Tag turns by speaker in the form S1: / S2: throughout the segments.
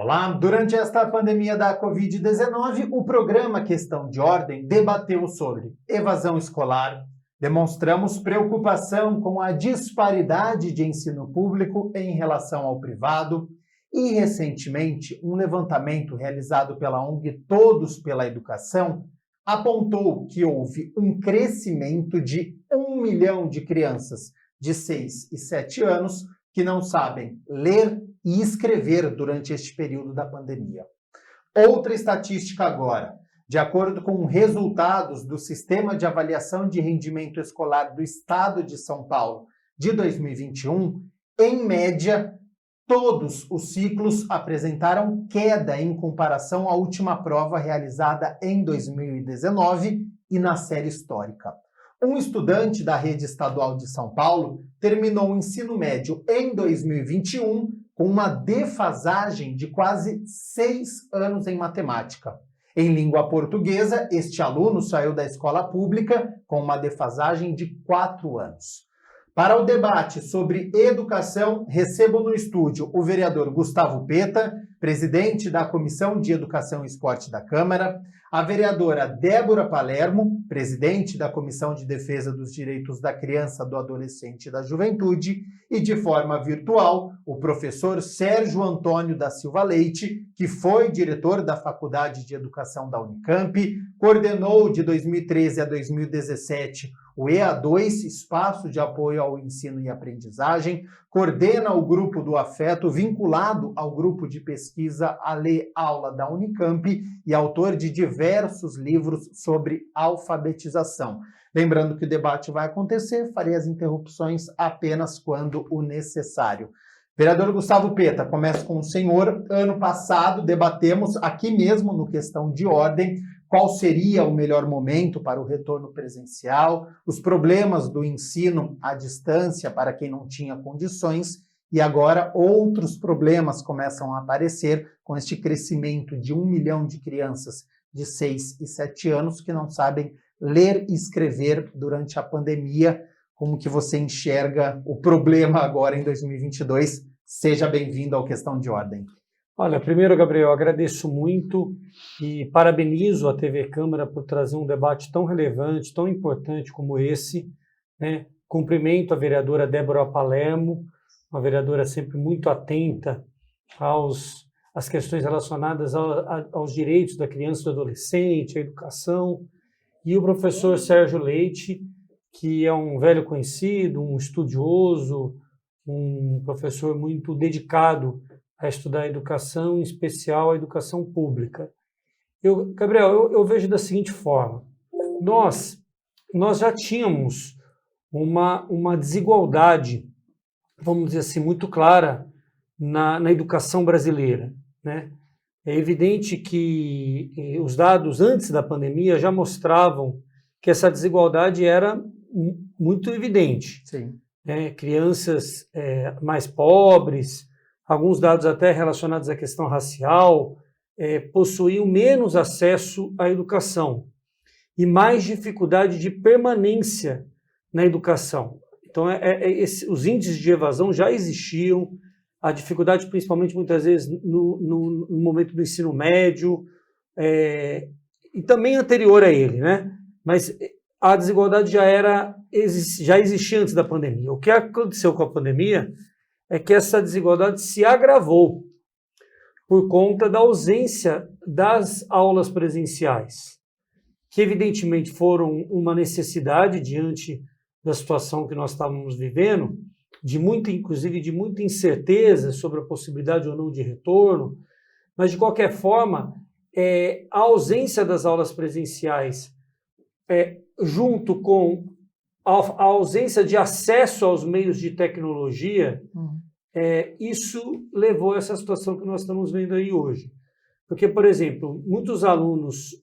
S1: Olá, durante esta pandemia da Covid-19, o programa Questão de Ordem debateu sobre evasão escolar, demonstramos preocupação com a disparidade de ensino público em relação ao privado e, recentemente, um levantamento realizado pela ONG Todos pela Educação apontou que houve um crescimento de 1 milhão de crianças de 6 e 7 anos que não sabem ler e escrever durante este período da pandemia. Outra estatística agora. De acordo com resultados do Sistema de Avaliação de Rendimento Escolar do Estado de São Paulo de 2021, em média, todos os ciclos apresentaram queda em comparação à última prova realizada em 2019 e na série histórica. Um estudante da rede estadual de São Paulo terminou o ensino médio em 2021 com uma defasagem de quase 6 anos em matemática. Em língua portuguesa, este aluno saiu da escola pública com uma defasagem de 4 anos. Para o debate sobre educação, recebo no estúdio o vereador Gustavo Peta, presidente da Comissão de Educação e Esporte da Câmara, a vereadora Débora Palermo, presidente da Comissão de Defesa dos Direitos da Criança, do Adolescente e da Juventude, e de forma virtual, o professor Sérgio Antônio da Silva Leite, que foi diretor da Faculdade de Educação da Unicamp, coordenou de 2013 a 2017 o EA2, Espaço de Apoio ao Ensino e Aprendizagem, coordena o Grupo do Afeto, vinculado ao Grupo de Pesquisa Ale Aula da Unicamp e autor de diversos livros sobre alfabetização. Lembrando que o debate vai acontecer, farei as interrupções apenas quando o necessário. Vereador Gustavo Peta, começo com o senhor. Ano passado debatemos aqui mesmo no Questão de Ordem qual seria o melhor momento para o retorno presencial, os problemas do ensino à distância para quem não tinha condições, e agora outros problemas começam a aparecer com este crescimento de 1 milhão de crianças de 6 e 7 anos que não sabem ler e escrever durante a pandemia. Como que você enxerga o problema agora em 2022? Seja bem-vindo ao Questão de Ordem.
S2: Olha, primeiro, Gabriel, agradeço muito e parabenizo a TV Câmara por trazer um debate tão relevante, tão importante como esse, né? Cumprimento a vereadora Débora Palermo, uma vereadora sempre muito atenta às questões relacionadas aos direitos da criança e do adolescente, à educação, e o professor Sérgio Leite, que é um velho conhecido, um estudioso, um professor muito dedicado a estudar a educação, em especial a educação pública. Gabriel, eu vejo da seguinte forma: nós já tínhamos uma desigualdade, vamos dizer assim, muito clara na educação brasileira, né? É evidente que os dados antes da pandemia já mostravam que essa desigualdade era muito evidente.
S1: Sim.
S2: Crianças mais pobres, alguns dados até relacionados à questão racial, possuíam menos acesso à educação e mais dificuldade de permanência na educação. Então, os índices de evasão já existiam, a dificuldade principalmente muitas vezes no momento do ensino médio, e também anterior a ele, né? Mas a desigualdade já existia antes da pandemia. O que aconteceu com a pandemia é que essa desigualdade se agravou por conta da ausência das aulas presenciais, que evidentemente foram uma necessidade diante da situação que nós estávamos vivendo, inclusive de muita incerteza sobre a possibilidade ou não de retorno, mas de qualquer forma, a ausência das aulas presenciais, junto com a ausência de acesso aos meios de tecnologia, isso levou a essa situação que nós estamos vendo aí hoje. Porque, por exemplo, muitos alunos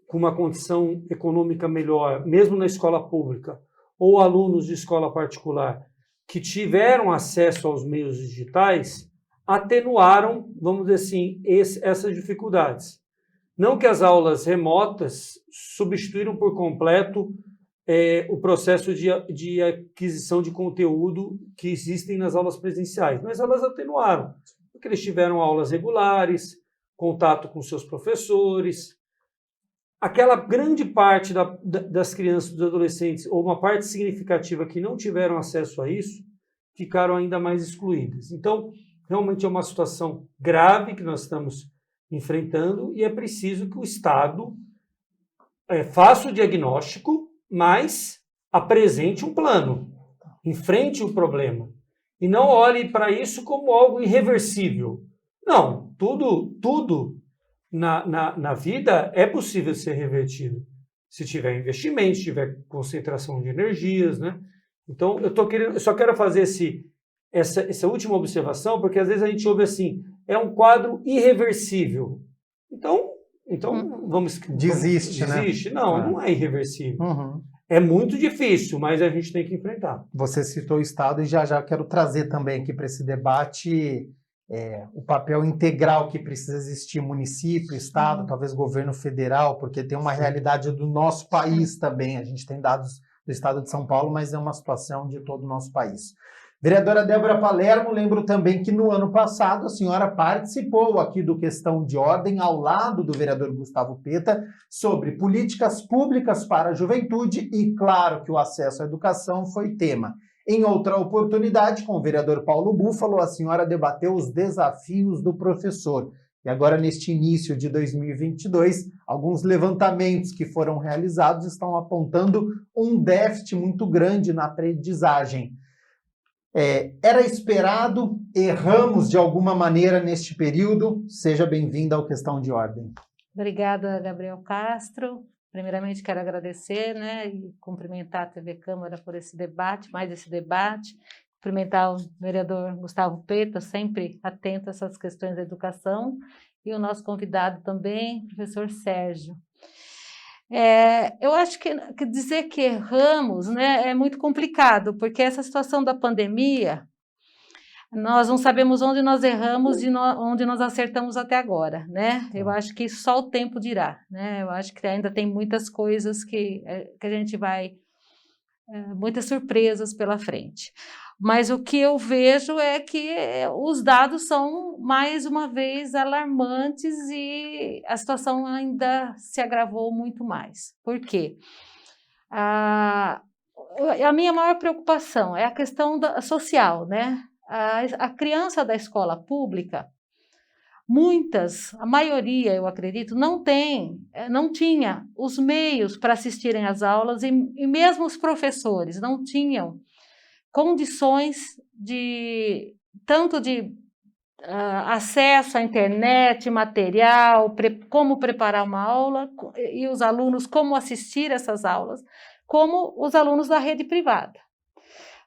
S2: com uma condição econômica melhor, mesmo na escola pública, ou alunos de escola particular, que tiveram acesso aos meios digitais, atenuaram, vamos dizer assim, essas dificuldades. Não que as aulas remotas substituíram por completo o processo de aquisição de conteúdo que existem nas aulas presenciais, mas elas atenuaram. porque eles tiveram aulas regulares, contato com seus professores. Aquela grande parte das crianças e dos adolescentes, ou uma parte significativa que não tiveram acesso a isso, ficaram ainda mais excluídas. Então, realmente é uma situação grave que nós estamos enfrentando e é preciso que o Estado faça o diagnóstico, mas apresente um plano, enfrente o problema e não olhe para isso como algo irreversível. Não, tudo na vida é possível ser revertido, se tiver investimento, se tiver concentração de energias, né? Então, eu só quero fazer essa última observação, porque às vezes a gente ouve assim, é um quadro irreversível. Então vamos...
S1: Desiste, né?
S2: Não é irreversível.
S1: Uhum.
S2: É muito difícil, mas a gente tem que enfrentar.
S1: Você citou o Estado e já quero trazer também aqui para esse debate o papel integral que precisa existir, município, Estado, talvez governo federal, porque tem uma realidade do nosso país também. A gente tem dados do Estado de São Paulo, mas é uma situação de todo o nosso país. Vereadora Débora Palermo, lembro também que no ano passado a senhora participou aqui do Questão de Ordem, ao lado do vereador Gustavo Peta, sobre políticas públicas para a juventude e, claro, que o acesso à educação foi tema. Em outra oportunidade, com o vereador Paulo Búfalo, a senhora debateu os desafios do professor. E agora, neste início de 2022, alguns levantamentos que foram realizados estão apontando um déficit muito grande na aprendizagem. Era esperado, erramos de alguma maneira neste período. Seja bem-vinda ao Questão de Ordem.
S3: Obrigada, Gabriel Castro. Primeiramente, quero agradecer, né, e cumprimentar a TV Câmara por esse debate, mais esse debate. Cumprimentar o vereador Gustavo Peta, sempre atento a essas questões da educação, e o nosso convidado também, professor Sérgio. Eu acho que dizer que erramos, né, é muito complicado, porque essa situação da pandemia, nós não sabemos onde nós erramos e onde nós acertamos até agora, né? Eu acho que só o tempo dirá, né? Eu acho que ainda tem muitas coisas que a gente vai... muitas surpresas pela frente. Mas o que eu vejo é que os dados são, mais uma vez, alarmantes e a situação ainda se agravou muito mais. Por quê? A minha maior preocupação é a questão social, né? A criança da escola pública, a maioria, eu acredito, não tinha os meios para assistirem às aulas e mesmo os professores não tinham condições tanto de acesso à internet, material, como preparar uma aula e os alunos como assistir essas aulas, como os alunos da rede privada.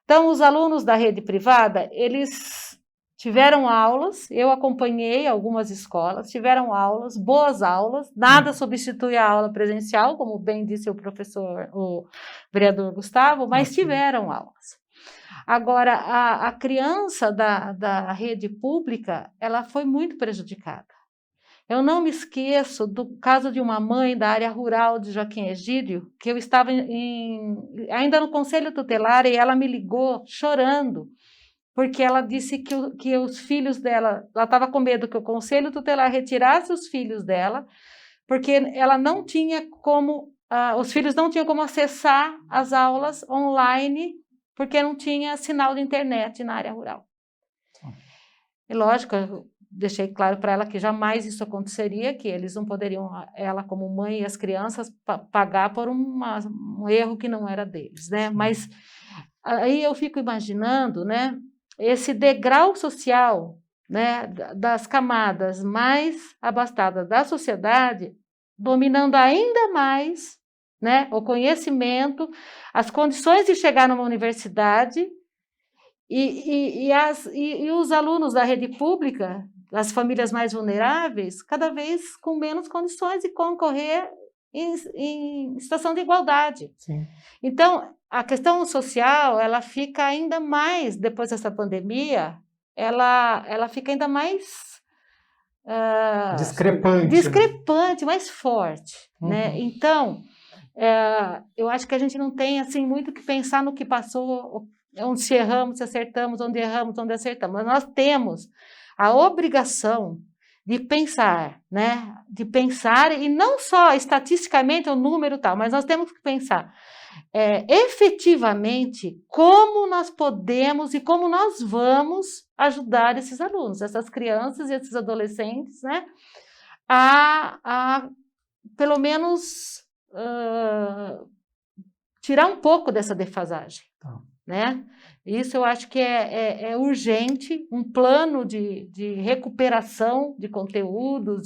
S3: Então, os alunos da rede privada, eles tiveram aulas, eu acompanhei algumas escolas, tiveram aulas, boas aulas, nada substitui a aula presencial, como bem disse o vereador Gustavo, mas tiveram aulas. Agora, a criança da rede pública, ela foi muito prejudicada. Eu não me esqueço do caso de uma mãe da área rural de Joaquim Egídio, que eu estava ainda no Conselho Tutelar e ela me ligou chorando, porque ela disse que os filhos dela, ela estava com medo que o Conselho Tutelar retirasse os filhos dela, porque ela não tinha os filhos não tinham como acessar as aulas online, porque não tinha sinal de internet na área rural. E lógico, eu deixei claro para ela que jamais isso aconteceria, que eles não poderiam, ela como mãe e as crianças, pagar por um erro que não era deles, né? Mas aí eu fico imaginando, né, esse degrau social, né, das camadas mais abastadas da sociedade, dominando ainda mais, né, o conhecimento, as condições de chegar numa universidade e os alunos da rede pública, as famílias mais vulneráveis, cada vez com menos condições de concorrer em situação de igualdade.
S1: Sim.
S3: Então, a questão social, ela fica ainda mais, depois dessa pandemia, ela fica ainda mais discrepante, mais forte, né? Então, eu acho que a gente não tem assim muito que pensar no que passou, onde se erramos, se acertamos, onde erramos, onde acertamos. Mas nós temos a obrigação de pensar, né? De pensar, e não só estatisticamente o número tal, mas nós temos que pensar efetivamente como nós podemos e como nós vamos ajudar esses alunos, essas crianças e esses adolescentes, né? A pelo menos tirar um pouco dessa defasagem, né? Isso eu acho que é urgente, um plano de recuperação de conteúdos,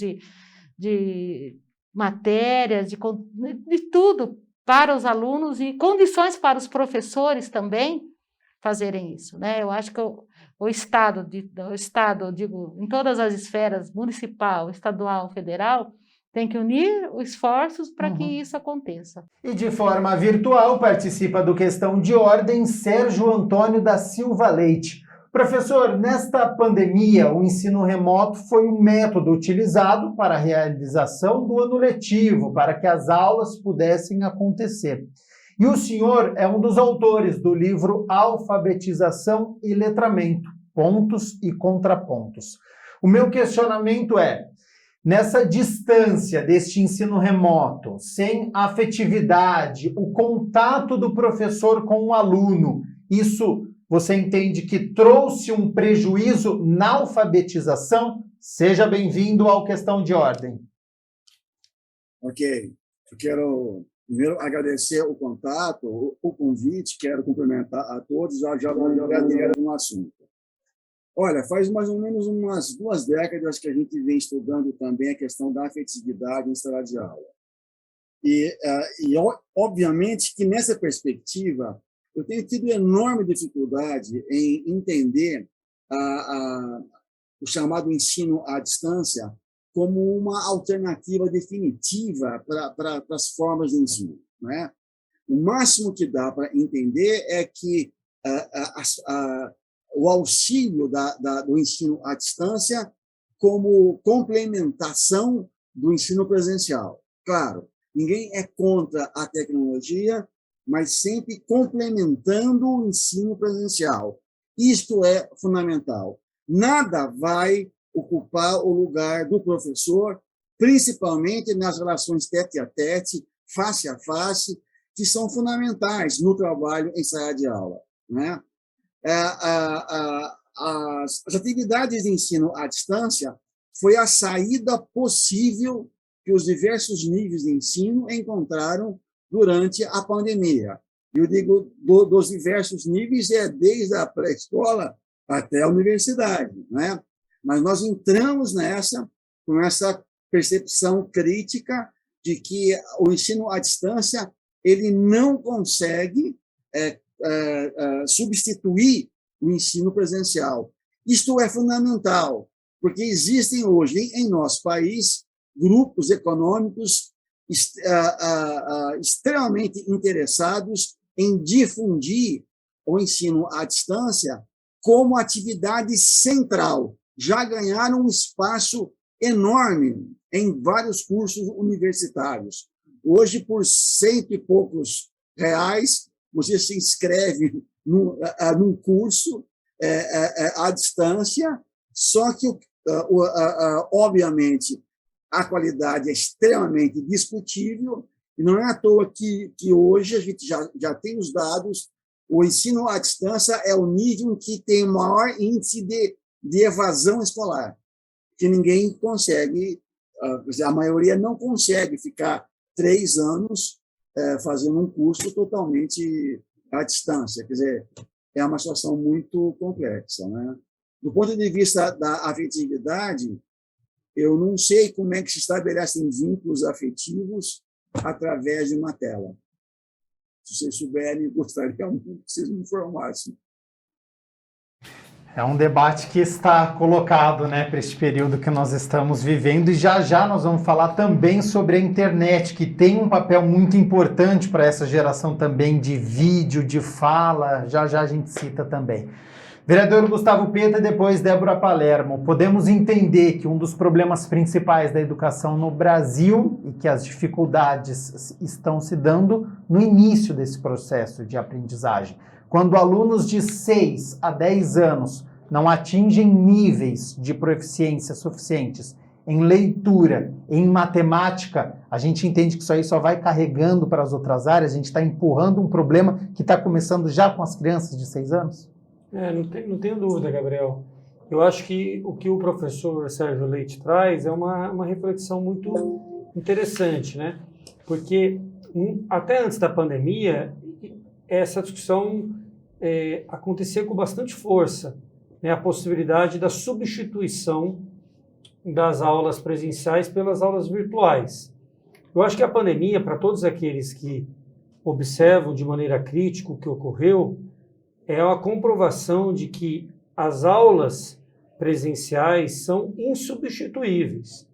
S3: de matérias, de tudo para os alunos e condições para os professores também fazerem isso, né? Eu acho que o Estado, eu digo, em todas as esferas, municipal, estadual, federal, tem que unir os esforços para que isso aconteça.
S1: E de forma virtual participa do Questão de Ordem Sérgio Antônio da Silva Leite. Professor, nesta pandemia, o ensino remoto foi um método utilizado para a realização do ano letivo, para que as aulas pudessem acontecer. E o senhor é um dos autores do livro Alfabetização e Letramento, Pontos e Contrapontos. O meu questionamento é: nessa distância deste ensino remoto, sem afetividade, o contato do professor com o aluno, isso você entende que trouxe um prejuízo na alfabetização? Seja bem-vindo ao Questão de Ordem.
S4: Ok. Eu quero primeiro agradecer o contato, o convite, quero cumprimentar a todos, já vou jogar direto no assunto. Olha, faz mais ou menos umas 2 décadas que a gente vem estudando também a questão da afetividade em sala de aula. E obviamente, que nessa perspectiva, eu tenho tido enorme dificuldade em entender o chamado ensino à distância como uma alternativa definitiva para as formas de ensino, né? O máximo que dá para entender é que o auxílio do ensino à distância como complementação do ensino presencial. Claro, ninguém é contra a tecnologia, mas sempre complementando o ensino presencial. Isto é fundamental. Nada vai ocupar o lugar do professor, principalmente nas relações tete-a-tete, face a face, que são fundamentais no trabalho em sala de aula, né? As atividades de ensino à distância foi a saída possível que os diversos níveis de ensino encontraram durante a pandemia. Eu digo dos diversos níveis, desde a pré-escola até a universidade, né? Mas nós entramos com essa percepção crítica de que o ensino à distância ele não consegue substituir o ensino presencial. Isto é fundamental, porque existem hoje em nosso país grupos econômicos extremamente interessados em difundir o ensino à distância como atividade central. Já ganharam um espaço enorme em vários cursos universitários. Hoje, por R$100 e poucos, você se inscreve num curso à distância, só que, obviamente, a qualidade é extremamente discutível, e não é à toa que hoje a gente já tem os dados, o ensino à distância é o nível que tem o maior índice de evasão escolar, que ninguém consegue, a maioria não consegue ficar 3 anos fazendo um curso totalmente à distância. Quer dizer, é uma situação muito complexa, né? Do ponto de vista da afetividade, eu não sei como é que se estabelecem vínculos afetivos através de uma tela. Se vocês souberem, gostaria muito que vocês me informassem.
S1: É um debate que está colocado, né, para este período que nós estamos vivendo, e já nós vamos falar também sobre a internet, que tem um papel muito importante para essa geração também de vídeo, de fala, já a gente cita também. Vereador Gustavo Peta e depois Débora Palermo, podemos entender que um dos problemas principais da educação no Brasil e que as dificuldades estão se dando no início desse processo de aprendizagem. Quando alunos de 6 a 10 anos não atingem níveis de proficiência suficientes em leitura, em matemática, a gente entende que isso aí só vai carregando para as outras áreas, a gente está empurrando um problema que está começando já com as crianças de 6 anos?
S2: Não tenho dúvida, Gabriel. Eu acho que o que o professor Sérgio Leite traz é uma reflexão muito interessante, né? Porque até antes da pandemia, essa discussão acontecia com bastante força, né? A possibilidade da substituição das aulas presenciais pelas aulas virtuais. Eu acho que a pandemia, para todos aqueles que observam de maneira crítica o que ocorreu, é uma comprovação de que as aulas presenciais são insubstituíveis.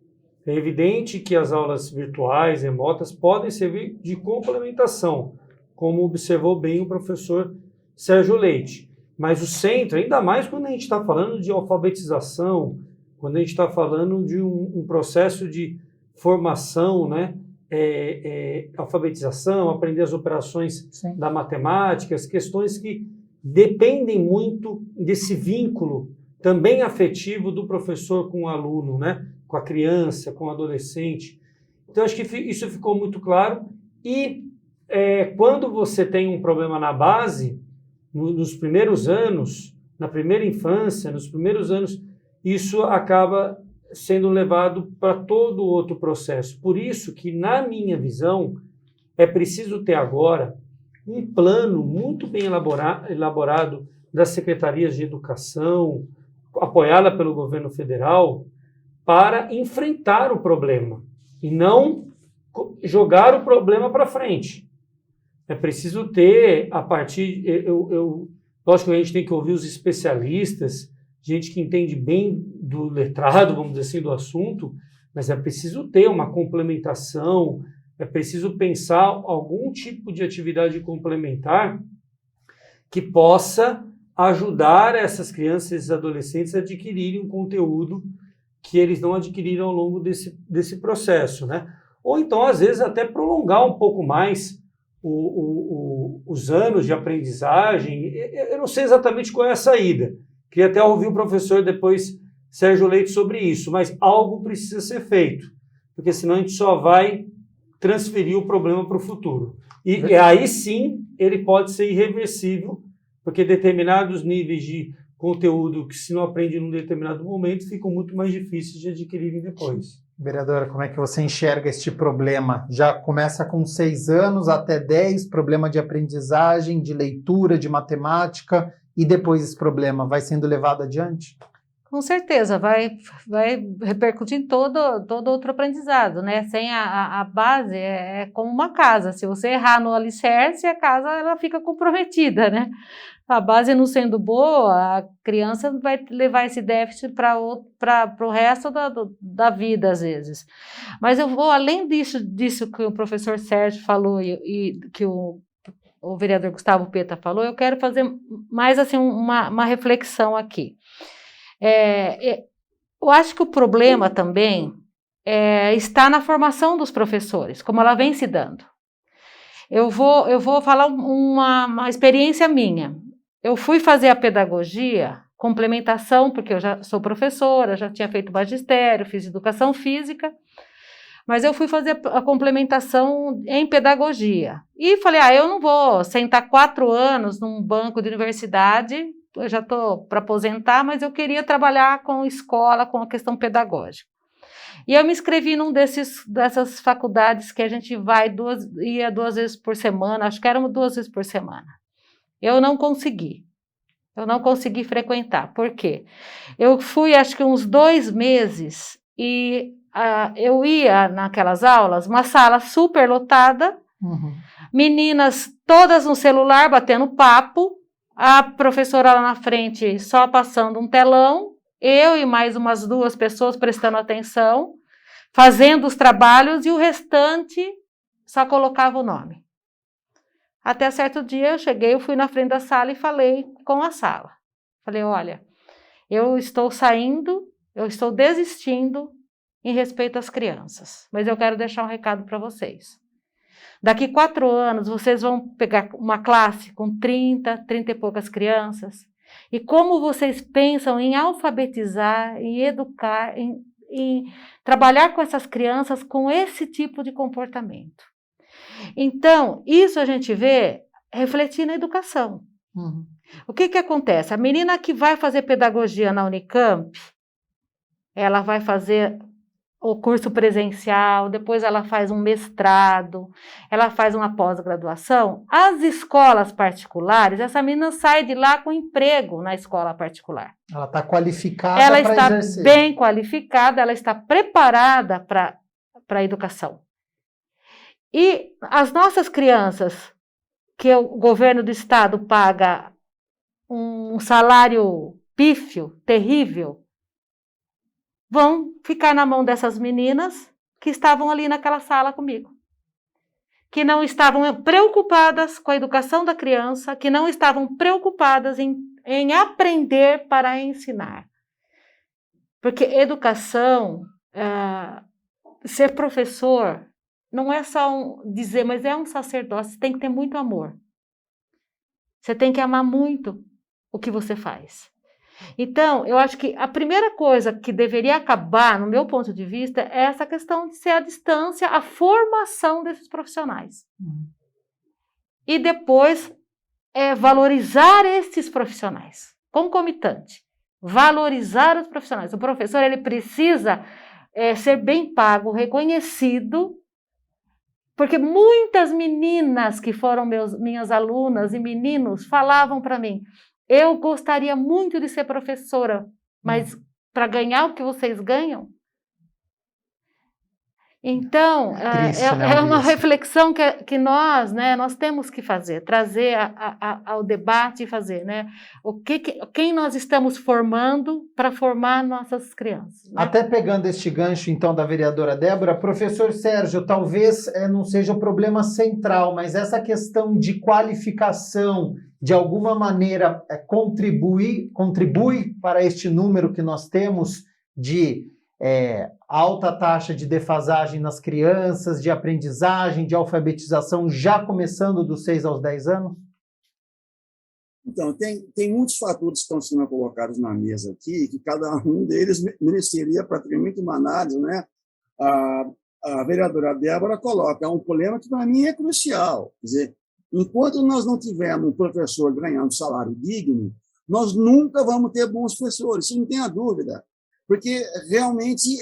S2: É evidente que as aulas virtuais, remotas, podem servir de complementação, como observou bem o professor Sérgio Leite. Mas o centro, ainda mais quando a gente está falando de alfabetização, quando a gente está falando de um processo de formação, né? Alfabetização, aprender as operações Sim. da matemática, as questões que dependem muito desse vínculo também afetivo do professor com o aluno, né? Com a criança, com o adolescente. Então, acho que isso ficou muito claro. E quando você tem um problema na base, nos primeiros anos, na primeira infância, nos primeiros anos, isso acaba sendo levado para todo outro processo. Por isso que, na minha visão, é preciso ter agora um plano muito bem elaborado das secretarias de educação, apoiada pelo governo federal, para enfrentar o problema e não jogar o problema para frente. É preciso ter, a partir... lógico que a gente tem que ouvir os especialistas, gente que entende bem do letrado, vamos dizer assim, do assunto, mas é preciso ter uma complementação, é preciso pensar algum tipo de atividade complementar que possa ajudar essas crianças e esses adolescentes a adquirirem um conteúdo que eles não adquiriram ao longo desse processo, né? Ou então, às vezes, até prolongar um pouco mais os anos de aprendizagem. Eu não sei exatamente qual é a saída. Queria até ouvir o professor depois, Sérgio Leite, sobre isso, mas algo precisa ser feito, porque senão a gente só vai transferir o problema para o futuro. E aí sim ele pode ser irreversível, porque determinados níveis de conteúdo que se não aprende num determinado momento ficam muito mais difíceis de adquirirem depois.
S1: Vereadora, como é que você enxerga este problema? Já começa com 6 anos até 10, problema de aprendizagem, de leitura, de matemática, e depois esse problema vai sendo levado adiante?
S3: Com certeza, vai repercutir em todo outro aprendizado, né? Sem a base, é como uma casa. Se você errar no alicerce, a casa ela fica comprometida, né? A base não sendo boa, a criança vai levar esse déficit para o resto da vida, às vezes. Mas eu vou, além disso que o professor Sérgio falou e que o vereador Gustavo Peta falou, eu quero fazer mais assim uma reflexão aqui. Eu acho que o problema também está na formação dos professores, como ela vem se dando. Eu vou falar uma experiência minha. Eu fui fazer a pedagogia, complementação, porque eu já sou professora, já tinha feito magistério, fiz educação física, mas eu fui fazer a complementação em pedagogia. E falei, eu não vou sentar 4 anos num banco de universidade, eu já estou para aposentar, mas eu queria trabalhar com escola, com a questão pedagógica. E eu me inscrevi num dessas faculdades que a gente ia 2 vezes por semana, acho que eram 2 vezes por semana. Eu não consegui frequentar. Por quê? Eu fui, acho que uns 2 meses, e eu ia naquelas aulas, uma sala super lotada, meninas todas no celular, batendo papo, a professora lá na frente só passando um telão, eu e mais umas 2 pessoas prestando atenção, fazendo os trabalhos, e o restante só colocava o nome. Até certo dia eu fui na frente da sala e falei com a sala. Falei, olha, eu estou saindo, eu estou desistindo em respeito às crianças, mas eu quero deixar um recado para vocês. Daqui 4 anos, vocês vão pegar uma classe com 30 e poucas crianças, E como vocês pensam em alfabetizar, em educar, em trabalhar com essas crianças com esse tipo de comportamento. Então, isso a gente vê refletir na educação.
S1: Uhum.
S3: O que acontece? A menina que vai fazer pedagogia na Unicamp, ela vai fazer o curso presencial, depois ela faz um mestrado, ela faz uma pós-graduação. As escolas particulares, essa menina sai de lá com emprego na escola particular.
S1: Ela está qualificada
S3: Ela
S1: para
S3: está
S1: exercer.
S3: bem qualificada, ela está preparada para a educação. E as nossas crianças, que o governo do estado paga um salário pífio, terrível, vão ficar na mão dessas meninas que estavam ali naquela sala comigo, que não estavam preocupadas com a educação da criança, que não estavam preocupadas em aprender para ensinar. Porque educação, ser professor, não é só dizer, mas é um sacerdócio, você tem que ter muito amor. Você tem que amar muito o que você faz. Então, eu acho que a primeira coisa que deveria acabar, no meu ponto de vista, é essa questão de ser a distância, a formação desses profissionais. E depois, valorizar esses profissionais, concomitante. Valorizar os profissionais. O professor, ele precisa ser bem pago, reconhecido, porque muitas meninas que foram minhas alunas e meninos falavam para mim: eu gostaria muito de ser professora, mas para ganhar o que vocês ganham? Então, é uma reflexão que nós temos que fazer, trazer ao debate e fazer, né? Quem nós estamos formando para formar nossas crianças. Né?
S1: Até pegando este gancho, então, da vereadora Débora, professor Sérgio, talvez não seja o problema central, mas essa questão de qualificação, de alguma maneira, contribui para este número que nós temos de alta taxa de defasagem nas crianças, de aprendizagem, de alfabetização, já começando dos 6 aos 10 anos?
S4: Então, tem muitos fatores que estão sendo colocados na mesa aqui, que cada um deles mereceria praticamente uma análise, né? A vereadora Débora coloca um problema que, para mim, é crucial. Quer dizer, enquanto nós não tivermos um professor ganhando salário digno, nós nunca vamos ter bons professores, isso não tenha dúvida. Porque, realmente,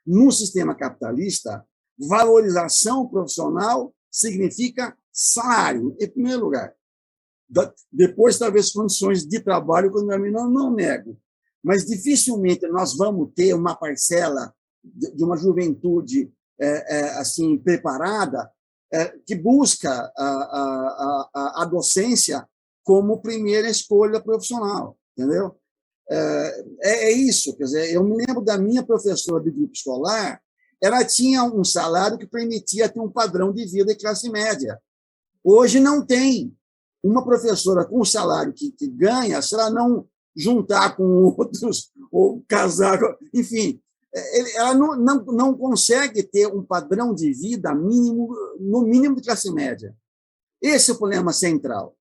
S4: no sistema capitalista, valorização profissional significa salário, em primeiro lugar. Depois, talvez, condições de trabalho, quando eu não nego. Mas, dificilmente, nós vamos ter uma parcela de uma juventude assim preparada que busca a docência como primeira escolha profissional, entendeu? É isso, quer dizer, eu me lembro da minha professora de grupo escolar, ela tinha um salário que permitia ter um padrão de vida de classe média. Hoje não tem. Uma professora com o salário que ganha, se ela não juntar com outros, ou casar, enfim, ela não consegue ter um padrão de vida mínimo, no mínimo de classe média. Esse é o problema central.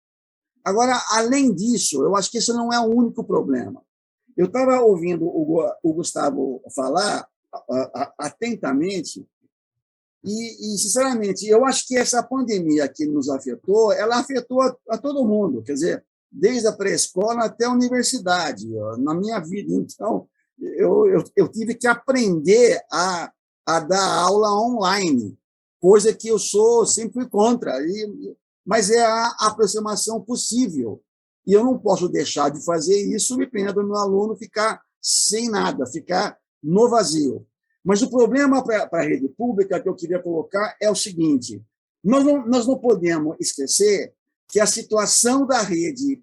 S4: Agora, além disso, eu acho que esse não é o único problema. Eu estava ouvindo o Gustavo falar atentamente e, sinceramente, eu acho que essa pandemia que nos afetou, ela afetou a todo mundo, quer dizer, desde a pré-escola até a universidade. Na minha vida, então, eu tive que aprender a dar aula online, coisa que eu sempre fui contra, mas é a aproximação possível. E eu não posso deixar de fazer isso, me pena do meu aluno ficar sem nada, ficar no vazio. Mas o problema para a rede pública que eu queria colocar é o seguinte: nós não podemos esquecer que a situação da rede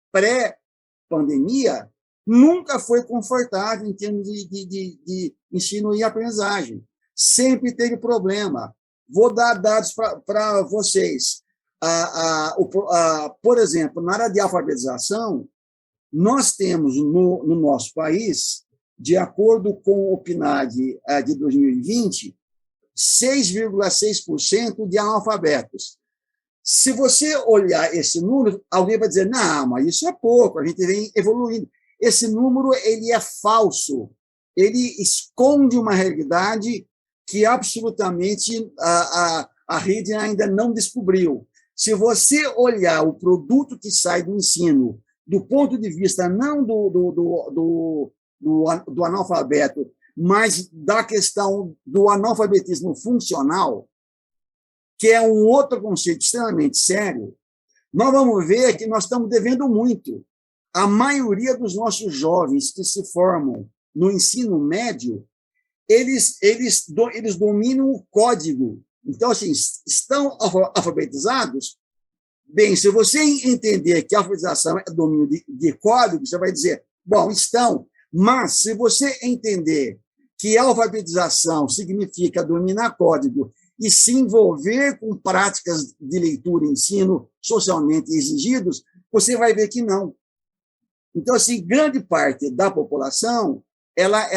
S4: pré-pandemia nunca foi confortável em termos de ensino e aprendizagem. Sempre teve problema. Vou dar dados para vocês. Por exemplo, na área de alfabetização, nós temos no nosso país, de acordo com o PNAD de 2020, 6,6% de analfabetos. Se você olhar esse número, alguém vai dizer, não, mas isso é pouco, a gente vem evoluindo. Esse número ele é falso, ele esconde uma realidade que absolutamente a rede ainda não descobriu. Se você olhar o produto que sai do ensino, do ponto de vista não do analfabeto, mas da questão do analfabetismo funcional, que é um outro conceito extremamente sério, nós vamos ver que nós estamos devendo muito. A maioria dos nossos jovens que se formam no ensino médio, eles dominam o código. Então, assim, estão alfabetizados? Bem, se você entender que a alfabetização é domínio de código, você vai dizer, bom, estão. Mas, se você entender que a alfabetização significa dominar código e se envolver com práticas de leitura e ensino socialmente exigidos, você vai ver que não. Então, assim, grande parte da população ela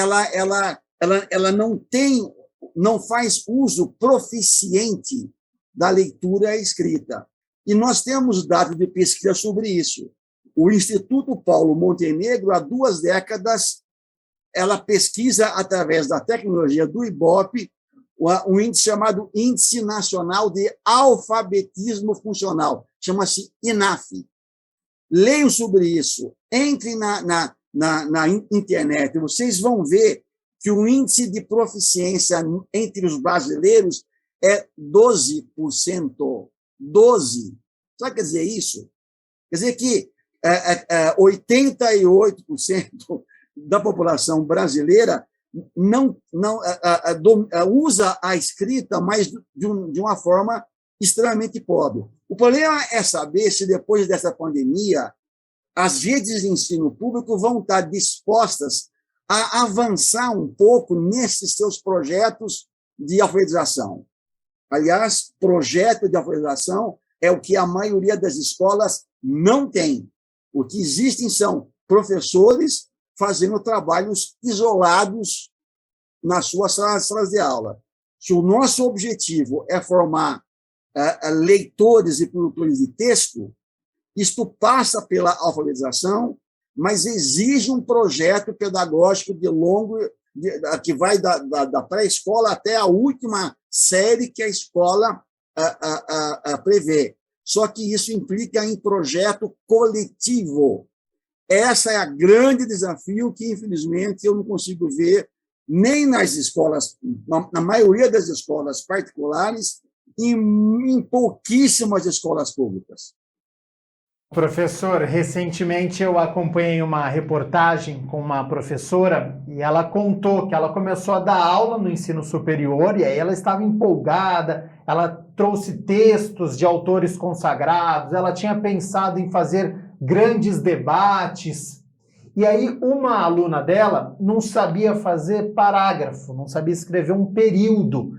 S4: não faz uso proficiente da leitura e escrita. E nós temos dados de pesquisa sobre isso. O Instituto Paulo Montenegro, há 2 décadas, ela pesquisa, através da tecnologia do Ibope, um índice chamado Índice Nacional de Alfabetismo Funcional, chama-se INAF. Leiam sobre isso, entrem na internet, vocês vão ver que o índice de proficiência entre os brasileiros é 12%. 12%. Sabe o que quer dizer isso? Quer dizer que 88% da população brasileira não usa a escrita, mas de uma forma extremamente pobre. O problema é saber se, depois dessa pandemia, as redes de ensino público vão estar dispostas a avançar um pouco nesses seus projetos de alfabetização. Aliás, projeto de alfabetização é o que a maioria das escolas não tem. O que existem são professores fazendo trabalhos isolados nas suas salas de aula. Se o nosso objetivo é formar leitores e produtores de texto, isto passa pela alfabetização, mas exige um projeto pedagógico que vai da pré-escola até a última série que a escola prevê. Só que isso implica em projeto coletivo. Esse é o grande desafio que, infelizmente, eu não consigo ver nem nas escolas, na maioria das escolas particulares, e em pouquíssimas escolas públicas.
S1: Professor, recentemente eu acompanhei uma reportagem com uma professora e ela contou que ela começou a dar aula no ensino superior e aí ela estava empolgada, ela trouxe textos de autores consagrados, ela tinha pensado em fazer grandes debates. E aí uma aluna dela não sabia fazer parágrafo, não sabia escrever um período.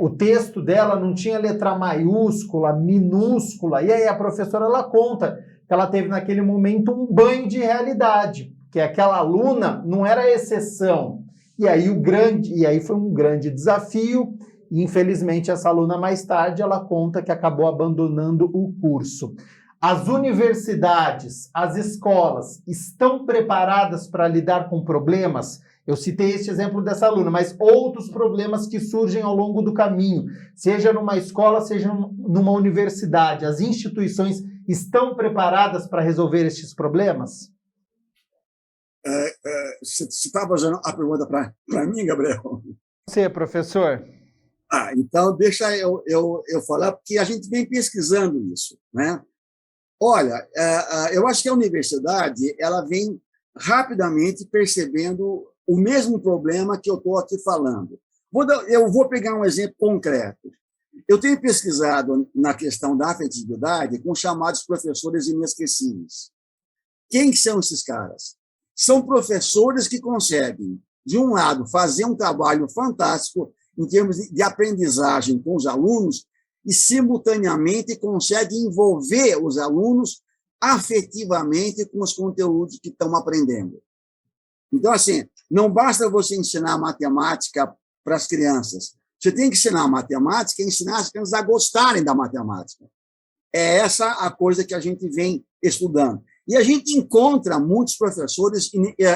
S1: O texto dela não tinha letra maiúscula, minúscula, e aí a professora ela conta que ela teve naquele momento um banho de realidade, que aquela aluna não era exceção. E aí foi um grande desafio, e infelizmente essa aluna mais tarde ela conta que acabou abandonando o curso. As universidades, as escolas estão preparadas para lidar com problemas? Eu citei este exemplo dessa aluna, mas outros problemas que surgem ao longo do caminho, seja numa escola, seja numa universidade. As instituições estão preparadas para resolver estes problemas?
S4: Você está fazendo a pergunta para mim, Gabriel?
S1: Você, professor.
S4: Então, deixa eu falar, porque a gente vem pesquisando isso, né? Olha, eu acho que a universidade ela vem rapidamente percebendo o mesmo problema que eu estou aqui falando. Eu vou pegar um exemplo concreto. Eu tenho pesquisado na questão da afetividade com os chamados professores inesquecíveis. Quem são esses caras? São professores que conseguem, de um lado, fazer um trabalho fantástico em termos de aprendizagem com os alunos e, simultaneamente, conseguem envolver os alunos afetivamente com os conteúdos que estão aprendendo. Então, assim, não basta você ensinar matemática para as crianças. Você tem que ensinar matemática e ensinar as crianças a gostarem da matemática. É essa a coisa que a gente vem estudando. E a gente encontra muitos professores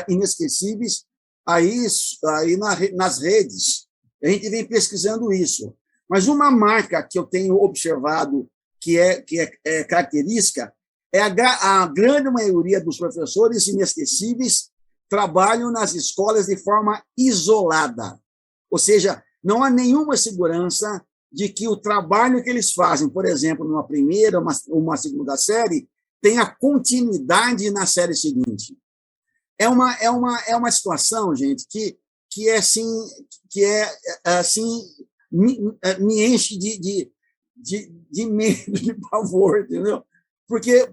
S4: inesquecíveis aí nas redes. A gente vem pesquisando isso. Mas uma marca que eu tenho observado que é característica é a grande maioria dos professores inesquecíveis trabalham nas escolas de forma isolada. Ou seja, não há nenhuma segurança de que o trabalho que eles fazem, por exemplo, numa primeira ou uma segunda série, tenha continuidade na série seguinte. É uma situação, gente, que é assim, me enche de medo, de pavor, entendeu? Porque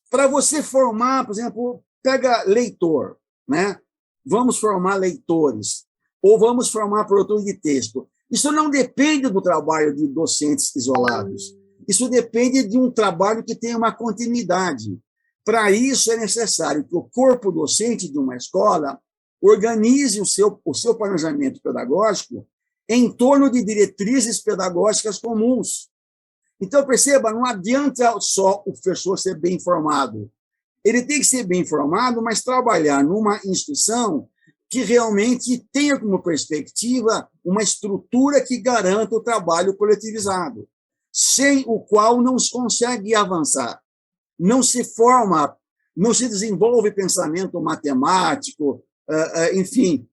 S4: para você formar, por exemplo, pega leitor, né? Vamos formar leitores, ou vamos formar produtores de texto. Isso não depende do trabalho de docentes isolados. Isso depende de um trabalho que tenha uma continuidade. Para isso, é necessário que o corpo docente de uma escola organize o seu planejamento pedagógico em torno de diretrizes pedagógicas comuns. Então, perceba, não adianta só o professor ser bem informado. Ele tem que ser bem informado, mas trabalhar numa instituição que realmente tenha como perspectiva uma estrutura que garanta o trabalho coletivizado, sem o qual não se consegue avançar. Não se forma, não se desenvolve pensamento matemático, enfim,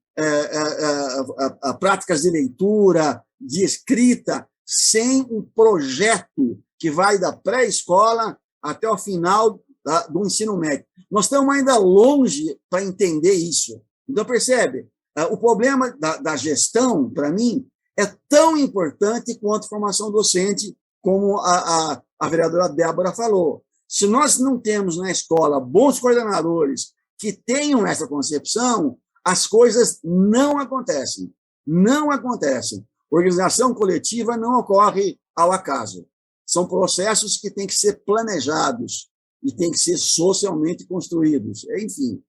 S4: práticas de leitura, de escrita, sem um projeto que vai da pré-escola até o final do ensino médio. Nós estamos ainda longe para entender isso. Então, percebe? O problema da gestão, para mim, é tão importante quanto a formação docente, como a vereadora Débora falou. Se nós não temos na escola bons coordenadores que tenham essa concepção, as coisas não acontecem. Não acontecem. Organização coletiva não ocorre ao acaso. São processos que têm que ser planejados e têm que ser socialmente construídos. Enfim,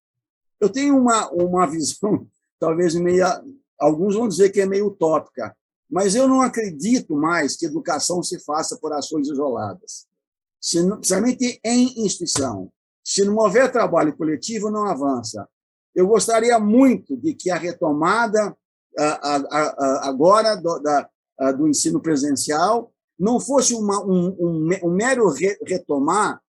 S4: eu tenho uma visão, talvez alguns vão dizer que é meio utópica, mas eu não acredito mais que educação se faça por ações isoladas. Principalmente em instituição. Se não houver trabalho coletivo, não avança. Eu gostaria muito de que a retomada agora do ensino presencial não fosse um mero retomar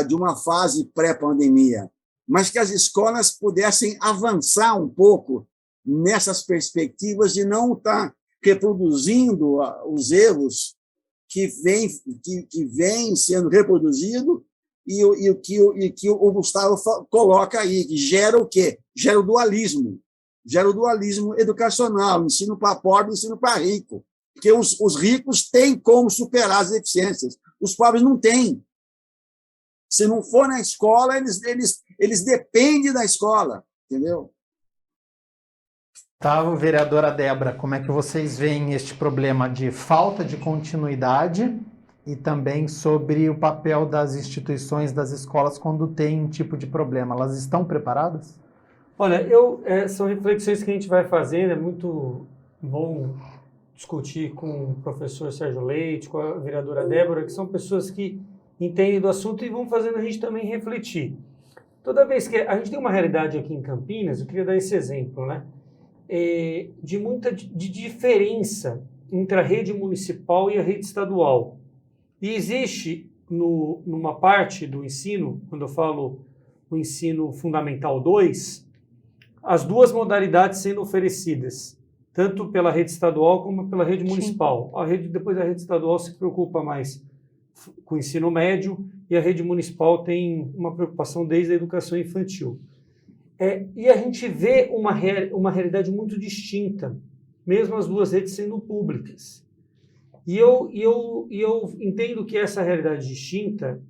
S4: de uma fase pré-pandemia, mas que as escolas pudessem avançar um pouco nessas perspectivas de não estar reproduzindo os erros que vem sendo reproduzido e que o Gustavo coloca aí, que gera o quê? Gera o dualismo educacional, ensino para pobre, ensino para rico, porque os ricos têm como superar as deficiências, os pobres não têm. Se não for na escola, eles dependem da escola, entendeu?
S1: Tá, vereadora Débora, como é que vocês veem este problema de falta de continuidade e também sobre o papel das instituições, das escolas, quando tem um tipo de problema? Elas estão preparadas?
S2: Olha, são reflexões que a gente vai fazendo, é muito bom discutir com o professor Sérgio Leite, com a vereadora Débora, que são pessoas que entendem do assunto e vão fazendo a gente também refletir. Toda vez que a gente tem uma realidade aqui em Campinas, eu queria dar esse exemplo, né? De diferença entre a rede municipal e a rede estadual. E existe, numa parte do ensino, quando eu falo o ensino fundamental 2, as duas modalidades sendo oferecidas, tanto pela rede estadual como pela rede municipal. Depois a rede estadual se preocupa mais com o ensino médio e a rede municipal tem uma preocupação desde a educação infantil. E a gente vê uma realidade muito distinta, mesmo as duas redes sendo públicas. E eu entendo que essa realidade distinta,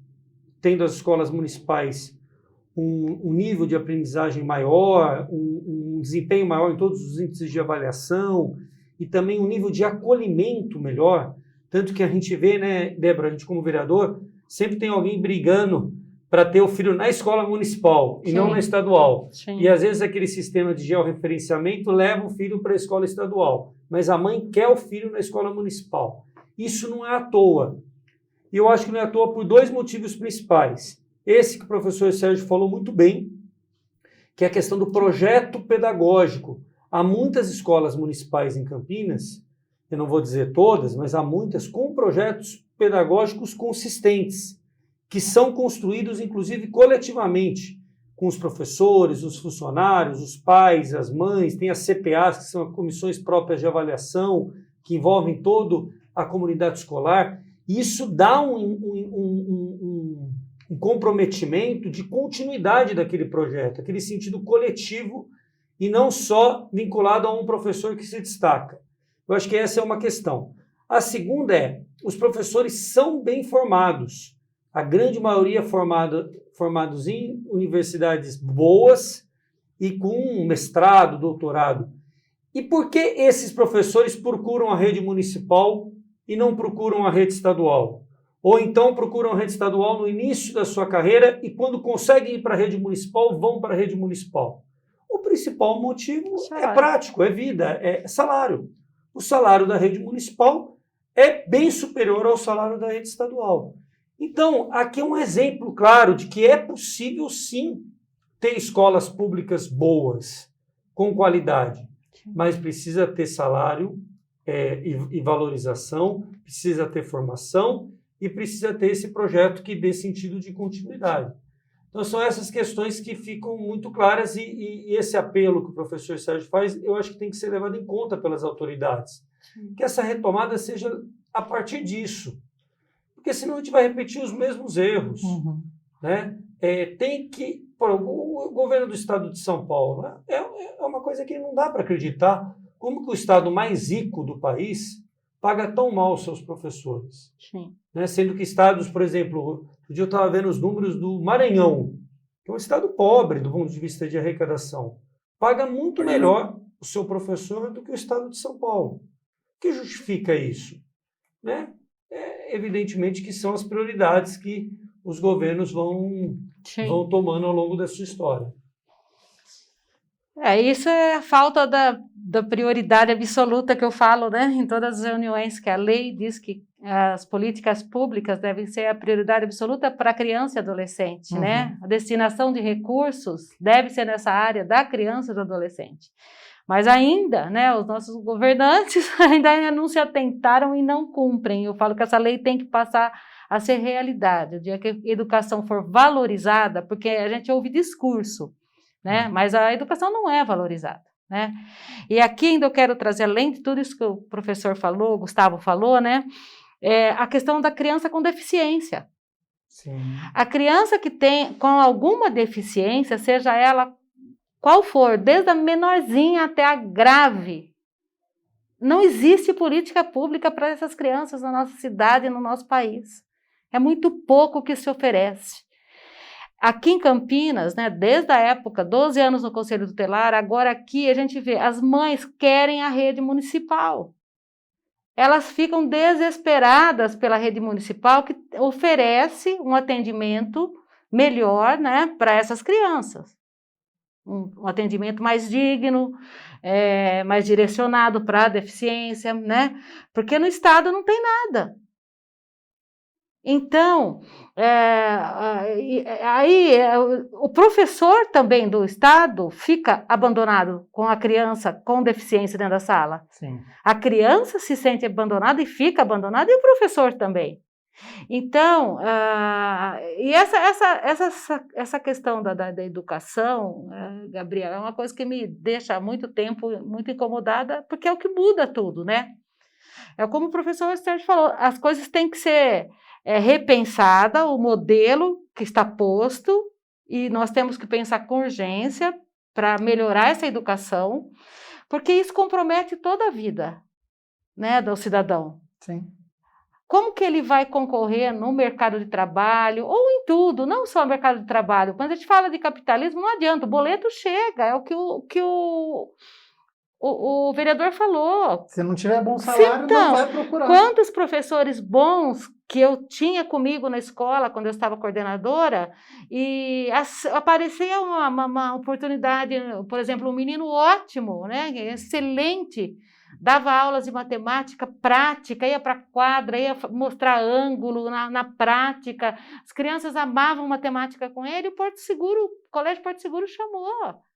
S2: tendo as escolas municipais um nível de aprendizagem maior, um desempenho maior em todos os índices de avaliação e também um nível de acolhimento melhor, tanto que a gente vê, né, Débora, a gente como vereador, sempre tem alguém brigando para ter o filho na escola municipal e não na estadual. Sim. E às vezes aquele sistema de georreferenciamento leva o filho para a escola estadual, mas a mãe quer o filho na escola municipal. Isso não é à toa. E eu acho que não é à toa por dois motivos principais. Esse que o professor Sérgio falou muito bem, que é a questão do projeto pedagógico. Há muitas escolas municipais em Campinas, eu não vou dizer todas, mas há muitas com projetos pedagógicos consistentes, que são construídos, inclusive, coletivamente, com os professores, os funcionários, os pais, as mães, tem as CPAs, que são as comissões próprias de avaliação, que envolvem toda a comunidade escolar. Isso dá um comprometimento de continuidade daquele projeto, aquele sentido coletivo e não só vinculado a um professor que se destaca. Eu acho que essa é uma questão. A segunda é, os professores são bem formados, a grande maioria formados em universidades boas e com mestrado, doutorado. E por que esses professores procuram a rede municipal e não procuram a rede estadual? Ou então procuram a rede estadual no início da sua carreira e quando conseguem ir para a rede municipal, vão para a rede municipal? O principal motivo é prático, é vida, é salário. O salário da rede municipal é bem superior ao salário da rede estadual. Então, aqui é um exemplo claro de que é possível, sim, ter escolas públicas boas, com qualidade, mas precisa ter salário e valorização, precisa ter formação e precisa ter esse projeto que dê sentido de continuidade. Então, são essas questões que ficam muito claras e esse apelo que o professor Sérgio faz, eu acho que tem que ser levado em conta pelas autoridades. Que essa retomada seja a partir disso. Porque senão a gente vai repetir os mesmos erros. Né? Tem que... o governo do estado de São Paulo, né? É uma coisa que não dá para acreditar. Como que o estado mais rico do país paga tão mal os seus professores?
S3: Sim.
S2: Né? Sendo que estados, por exemplo, outro dia eu estava vendo os números do Maranhão, que é um estado pobre do ponto de vista de arrecadação, paga muito melhor o seu professor do que o estado de São Paulo. O que justifica isso? Né? Evidentemente que são as prioridades que os governos vão tomando ao longo da sua história.
S3: Isso é a falta da prioridade absoluta que eu falo, né, em todas as reuniões, que a lei diz que as políticas públicas devem ser a prioridade absoluta para a criança e adolescente, né? A destinação de recursos deve ser nessa área da criança e do adolescente. Mas ainda, né, os nossos governantes ainda não se atentaram e não cumprem. Eu falo que essa lei tem que passar a ser realidade. O dia que a educação for valorizada, porque a gente ouve discurso, né, mas a educação não é valorizada, né? E aqui ainda eu quero trazer, além de tudo isso que o professor falou, o Gustavo falou, né, a questão da criança com deficiência.
S1: Sim.
S3: A criança que tem com alguma deficiência, seja ela qual for, desde a menorzinha até a grave, não existe política pública para essas crianças na nossa cidade e no nosso país. É muito pouco que se oferece. Aqui em Campinas, né, desde a época, 12 anos no Conselho Tutelar, agora aqui a gente vê, as mães querem a rede municipal. Elas ficam desesperadas pela rede municipal que oferece um atendimento melhor, né, para essas crianças. Um atendimento mais digno, mais direcionado para a deficiência, né? Porque no Estado não tem nada. Então, o professor também do Estado fica abandonado com a criança com deficiência dentro da sala.
S1: Sim.
S3: A criança se sente abandonada e fica abandonada, e o professor também. Então, e essa questão da educação, Gabriela, é uma coisa que me deixa há muito tempo muito incomodada, porque é o que muda tudo, né? É como o professor Sérgio falou, as coisas têm que ser repensadas, o modelo que está posto, e nós temos que pensar com urgência para melhorar essa educação, porque isso compromete toda a vida, né, do cidadão.
S1: Sim.
S3: Como que ele vai concorrer no mercado de trabalho, ou em tudo, não só no mercado de trabalho. Quando a gente fala de capitalismo, não adianta, o boleto chega, é o que o vereador falou.
S1: Se não tiver bom salário,
S3: então,
S1: não vai procurar.
S3: Quantos professores bons que eu tinha comigo na escola, quando eu estava coordenadora, e aparecia uma oportunidade, por exemplo, um menino ótimo, né, excelente, dava aulas de matemática prática, ia para a quadra, ia mostrar ângulo na prática. As crianças amavam matemática com ele, o Colégio Porto Seguro chamou.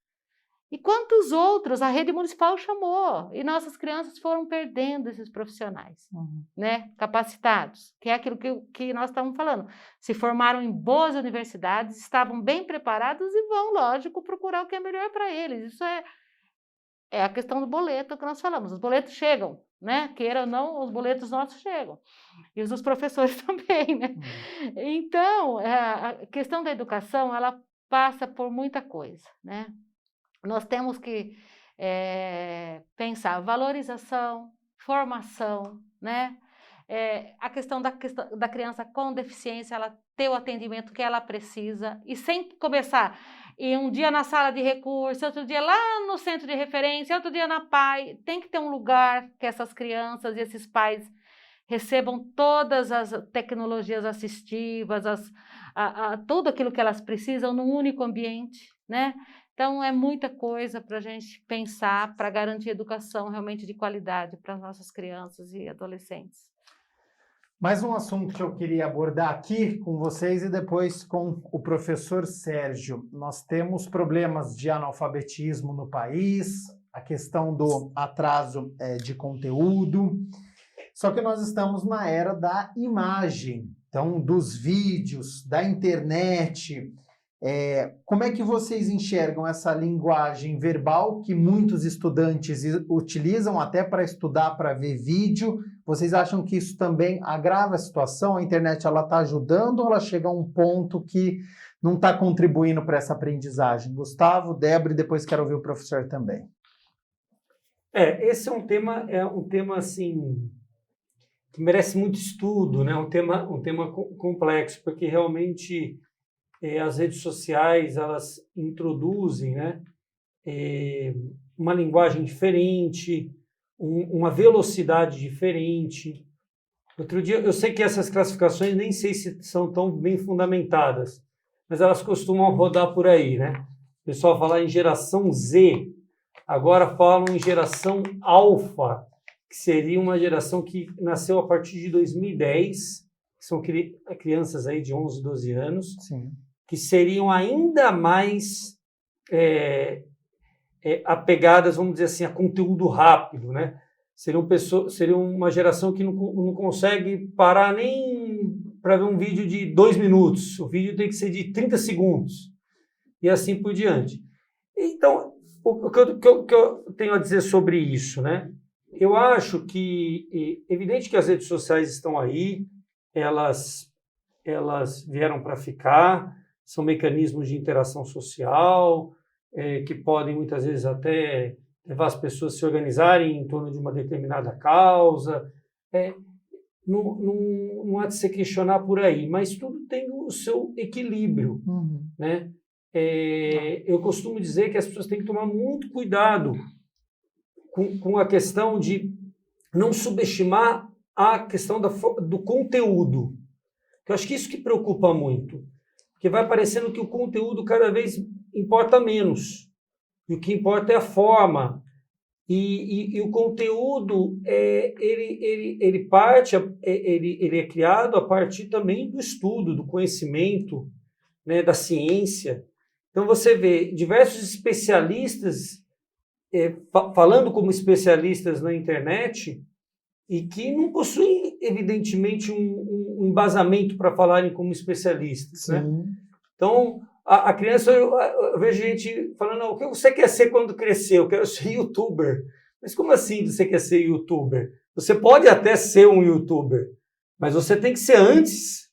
S3: E quantos outros a rede municipal chamou? E nossas crianças foram perdendo esses profissionais, né, capacitados, que é aquilo que nós estamos falando. Se formaram em boas universidades, estavam bem preparados e vão, lógico, procurar o que é melhor para eles. Isso é a questão do boleto que nós falamos. Os boletos chegam, né? Queira ou não, os boletos nossos chegam. E os dos professores também, né? Então, a questão da educação, ela passa por muita coisa, né? Nós temos que pensar valorização, formação, né? A questão da criança com deficiência, ela ter o atendimento que ela precisa, e sem começar e um dia na sala de recurso, outro dia lá no centro de referência, outro dia na PAI. Tem que ter um lugar que essas crianças e esses pais recebam todas as tecnologias assistivas, tudo aquilo que elas precisam num único ambiente, né? Então, é muita coisa para a gente pensar para garantir educação realmente de qualidade para as nossas crianças e adolescentes.
S1: Mais um assunto que eu queria abordar aqui com vocês e depois com o professor Sérgio. Nós temos problemas de analfabetismo no país, a questão do atraso de conteúdo, só que nós estamos na era da imagem, então dos vídeos, da internet. Como é que vocês enxergam essa linguagem verbal que muitos estudantes utilizam até para estudar, para ver vídeo? Vocês acham que isso também agrava a situação? A internet está ajudando ou ela chega a um ponto que não está contribuindo para essa aprendizagem? Gustavo, Débora, e depois quero ouvir o professor também.
S2: Esse é um tema assim, que merece muito estudo, né? Um tema complexo, porque realmente as redes sociais, elas introduzem, né, uma linguagem diferente, uma velocidade diferente. Outro dia, eu sei que essas classificações nem sei se são tão bem fundamentadas, mas elas costumam rodar por aí, né? O pessoal fala em geração Z, agora falam em geração alfa, que seria uma geração que nasceu a partir de 2010, que são crianças aí de 11, 12 anos,
S1: Sim.
S2: Que seriam ainda mais apegadas, vamos dizer assim, a conteúdo rápido, né? Seriam uma geração que não consegue parar nem para ver um vídeo de 2 minutos. O vídeo tem que ser de 30 segundos. E assim por diante. Então, o que eu tenho a dizer sobre isso, né? Eu acho que é evidente que as redes sociais estão aí, elas vieram para ficar, são mecanismos de interação social, que podem muitas vezes até levar as pessoas a se organizarem em torno de uma determinada causa. Não há de se questionar por aí, mas tudo tem o seu equilíbrio. Né? Eu costumo dizer que as pessoas têm que tomar muito cuidado com a questão de não subestimar a questão do conteúdo. Eu acho que isso que preocupa muito. Porque vai parecendo que o conteúdo cada vez importa menos. E o que importa é a forma. E o conteúdo, ele é criado a partir também do estudo, do conhecimento, né, da ciência. Então, você vê diversos especialistas falando como especialistas na internet e que não possuem, evidentemente, um embasamento para falarem como especialistas. Né? Então, a criança, eu vejo gente falando, o que você quer ser quando crescer? Eu quero ser youtuber. Mas como assim você quer ser youtuber? Você pode até ser um youtuber, mas você tem que ser antes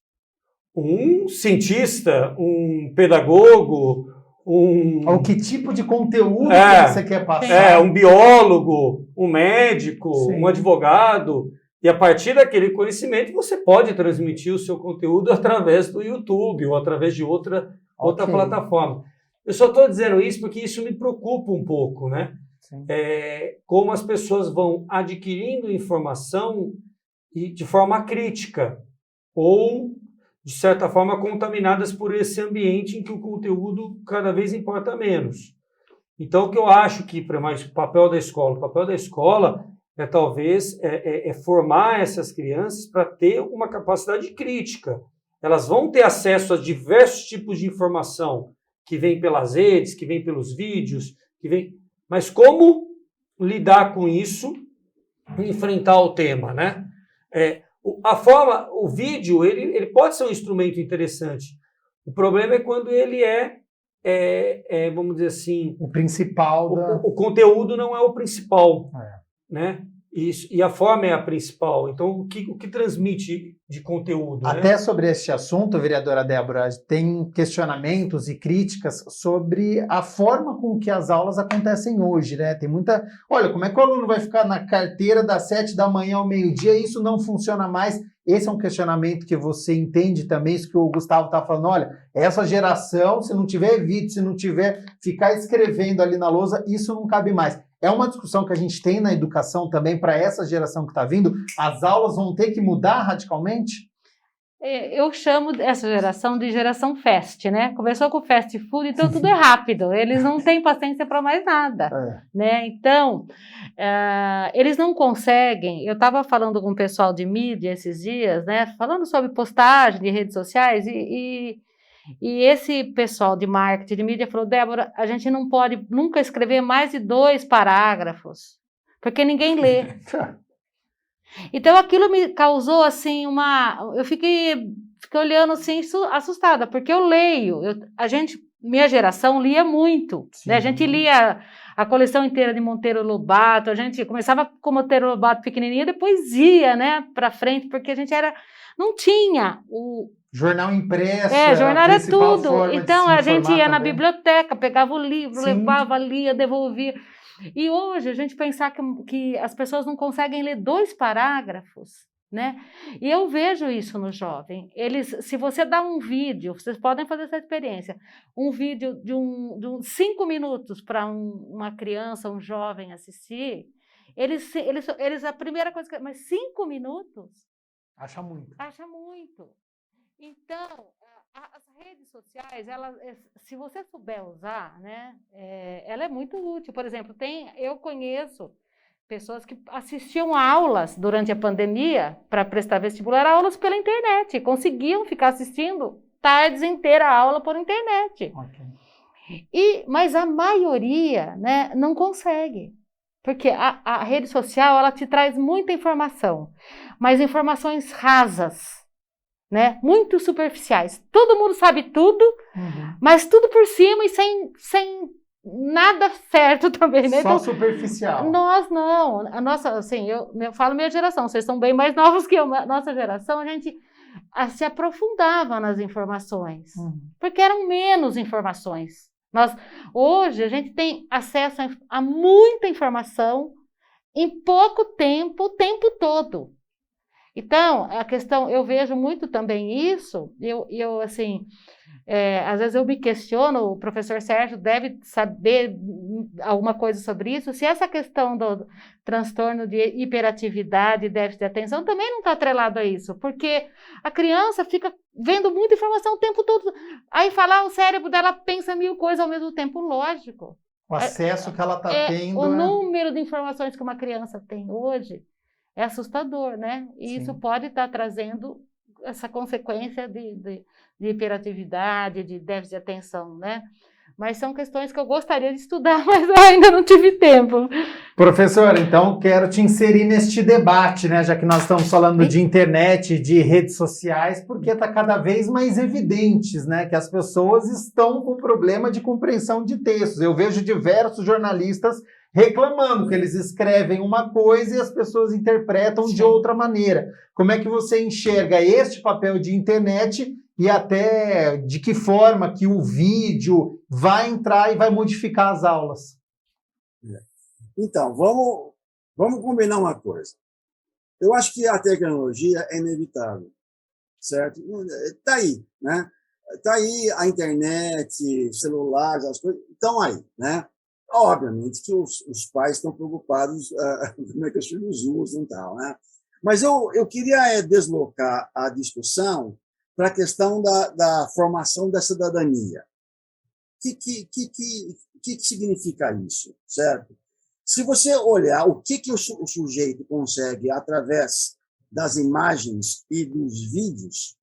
S2: um cientista, um pedagogo,
S1: Ou que tipo de conteúdo que você quer passar?
S2: Um biólogo, um médico,
S1: Sim.
S2: um advogado. E a partir daquele conhecimento, você pode transmitir o seu conteúdo através do YouTube ou através de outra plataforma. Eu só estou dizendo isso porque isso me preocupa um pouco, né? Como as pessoas vão adquirindo informação de forma crítica ou, de certa forma, contaminadas por esse ambiente em que o conteúdo cada vez importa menos. Então, o que eu acho que, para mais o papel da escola talvez formar essas crianças para ter uma capacidade crítica. Elas vão ter acesso a diversos tipos de informação que vem pelas redes, que vem pelos vídeos, mas como lidar com isso e enfrentar o tema, né? O vídeo, ele pode ser um instrumento interessante. O problema é quando ele vamos dizer assim...
S1: O principal
S2: o conteúdo não é o principal, né? E a forma é a principal. Então, o que transmite de conteúdo?
S1: Até sobre este assunto, vereadora Débora, tem questionamentos e críticas sobre a forma com que as aulas acontecem hoje, né? Tem muita... Olha, como é que o aluno vai ficar na carteira das 7 da manhã ao meio-dia e isso não funciona mais? Esse é um questionamento que você entende também, isso que o Gustavo está falando. Olha, essa geração, se não tiver vídeo, se não tiver ficar escrevendo ali na lousa, isso não cabe mais. É uma discussão que a gente tem na educação também para essa geração que está vindo. As aulas vão ter que mudar radicalmente?
S3: Eu chamo essa geração de geração fast, né? Começou com o fast food, então tudo é rápido. Eles não têm paciência para mais nada, né? Então, eles não conseguem... Eu estava falando com o pessoal de mídia esses dias, né? Falando sobre postagem de redes sociais e esse pessoal de marketing, de mídia, falou, Débora, a gente não pode nunca escrever mais de 2 parágrafos, porque ninguém lê. Então, aquilo me causou, assim, eu fiquei olhando, assim, assustada, porque eu leio, minha geração lia muito, né? A gente lia a coleção inteira de Monteiro Lobato, a gente começava com Monteiro Lobato pequenininha, depois ia, né, para frente, porque a gente não tinha o...
S1: Jornal impresso.
S3: Jornal era tudo. Então, a gente ia na biblioteca, pegava o livro, levava, lia, devolvia. E hoje, a gente pensar que as pessoas não conseguem ler 2 parágrafos, né? E eu vejo isso no jovem. Se você dá um vídeo, vocês podem fazer essa experiência, um vídeo de 5 minutos para uma criança, um jovem assistir, eles a primeira coisa mas 5 minutos?
S1: Acha muito.
S3: Acha muito. Então, as redes sociais, se você souber usar, né, ela é muito útil. Por exemplo, eu conheço pessoas que assistiam aulas durante a pandemia para prestar vestibular, aulas pela internet, conseguiam ficar assistindo tardes inteiras a aula por internet. Mas a maioria, né, não consegue, porque a rede social ela te traz muita informação, mas informações rasas, né? Muito superficiais. Todo mundo sabe tudo, mas tudo por cima e sem nada certo também, né?
S1: Só então, superficial.
S3: Nós não. A nossa, assim, eu falo minha geração, vocês são bem mais novos que eu. A nossa geração, a gente se aprofundava nas informações, porque eram menos informações. Hoje, a gente tem acesso a muita informação em pouco tempo, o tempo todo. Então, a questão, eu vejo muito também isso, assim, às vezes eu me questiono, o professor Sérgio deve saber alguma coisa sobre isso, se essa questão do transtorno de hiperatividade e déficit de atenção também não está atrelado a isso, porque a criança fica vendo muita informação o tempo todo, aí o cérebro dela pensa 1000 coisas ao mesmo tempo, lógico.
S1: O acesso que ela está tendo.
S3: O número de informações que uma criança tem hoje é assustador, né? E isso pode estar trazendo essa consequência de hiperatividade, de déficit de atenção, né? Mas são questões que eu gostaria de estudar, mas eu ainda não tive tempo.
S1: Professora, então quero te inserir neste debate, né? Já que nós estamos falando de internet, de redes sociais, porque está cada vez mais evidentes, né? Que as pessoas estão com problema de compreensão de textos. Eu vejo diversos jornalistas reclamando que eles escrevem uma coisa e as pessoas interpretam de outra maneira. Como é que você enxerga este papel de internet e até de que forma que o vídeo vai entrar e vai modificar as aulas?
S4: Então, vamos combinar uma coisa. Eu acho que a tecnologia é inevitável, certo? Está aí, né? Está aí a internet, celulares, as coisas estão aí, né? Obviamente que os pais estão preocupados como é que os filhos usam e tal, né? Mas eu queria deslocar a discussão para a questão da formação da cidadania. O que significa isso, certo? Se você olhar o que o sujeito consegue através das imagens e dos vídeos,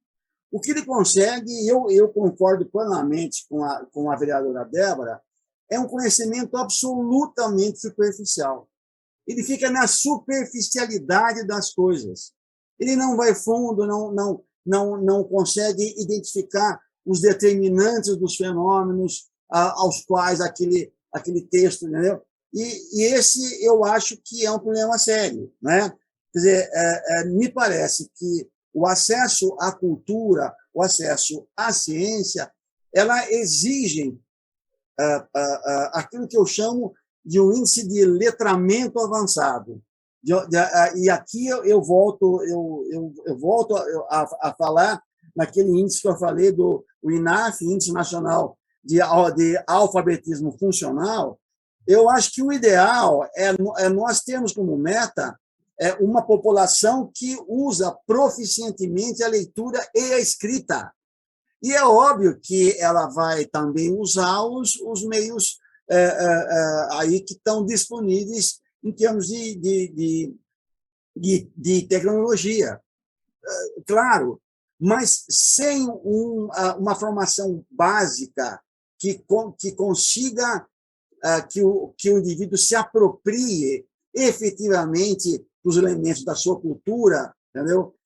S4: o que ele consegue, e eu concordo plenamente com a vereadora Débora, é um conhecimento absolutamente superficial. Ele fica na superficialidade das coisas. Ele não vai fundo, não consegue identificar os determinantes dos fenômenos aos quais aquele texto, entendeu? E esse eu acho que é um problema sério, né? Quer dizer, me parece que o acesso à cultura, o acesso à ciência, ela exigem aquilo que eu chamo de um índice de letramento avançado. E aqui eu volto a falar naquele índice que eu falei do INAF, Índice Nacional de Alfabetismo Funcional. Eu acho que o ideal é nós termos como meta uma população que usa proficientemente a leitura e a escrita. E é óbvio que ela vai também usar os meios aí que estão disponíveis em termos de tecnologia. Claro, mas sem uma formação básica que consiga que o indivíduo se aproprie efetivamente dos elementos da sua cultura, entendeu?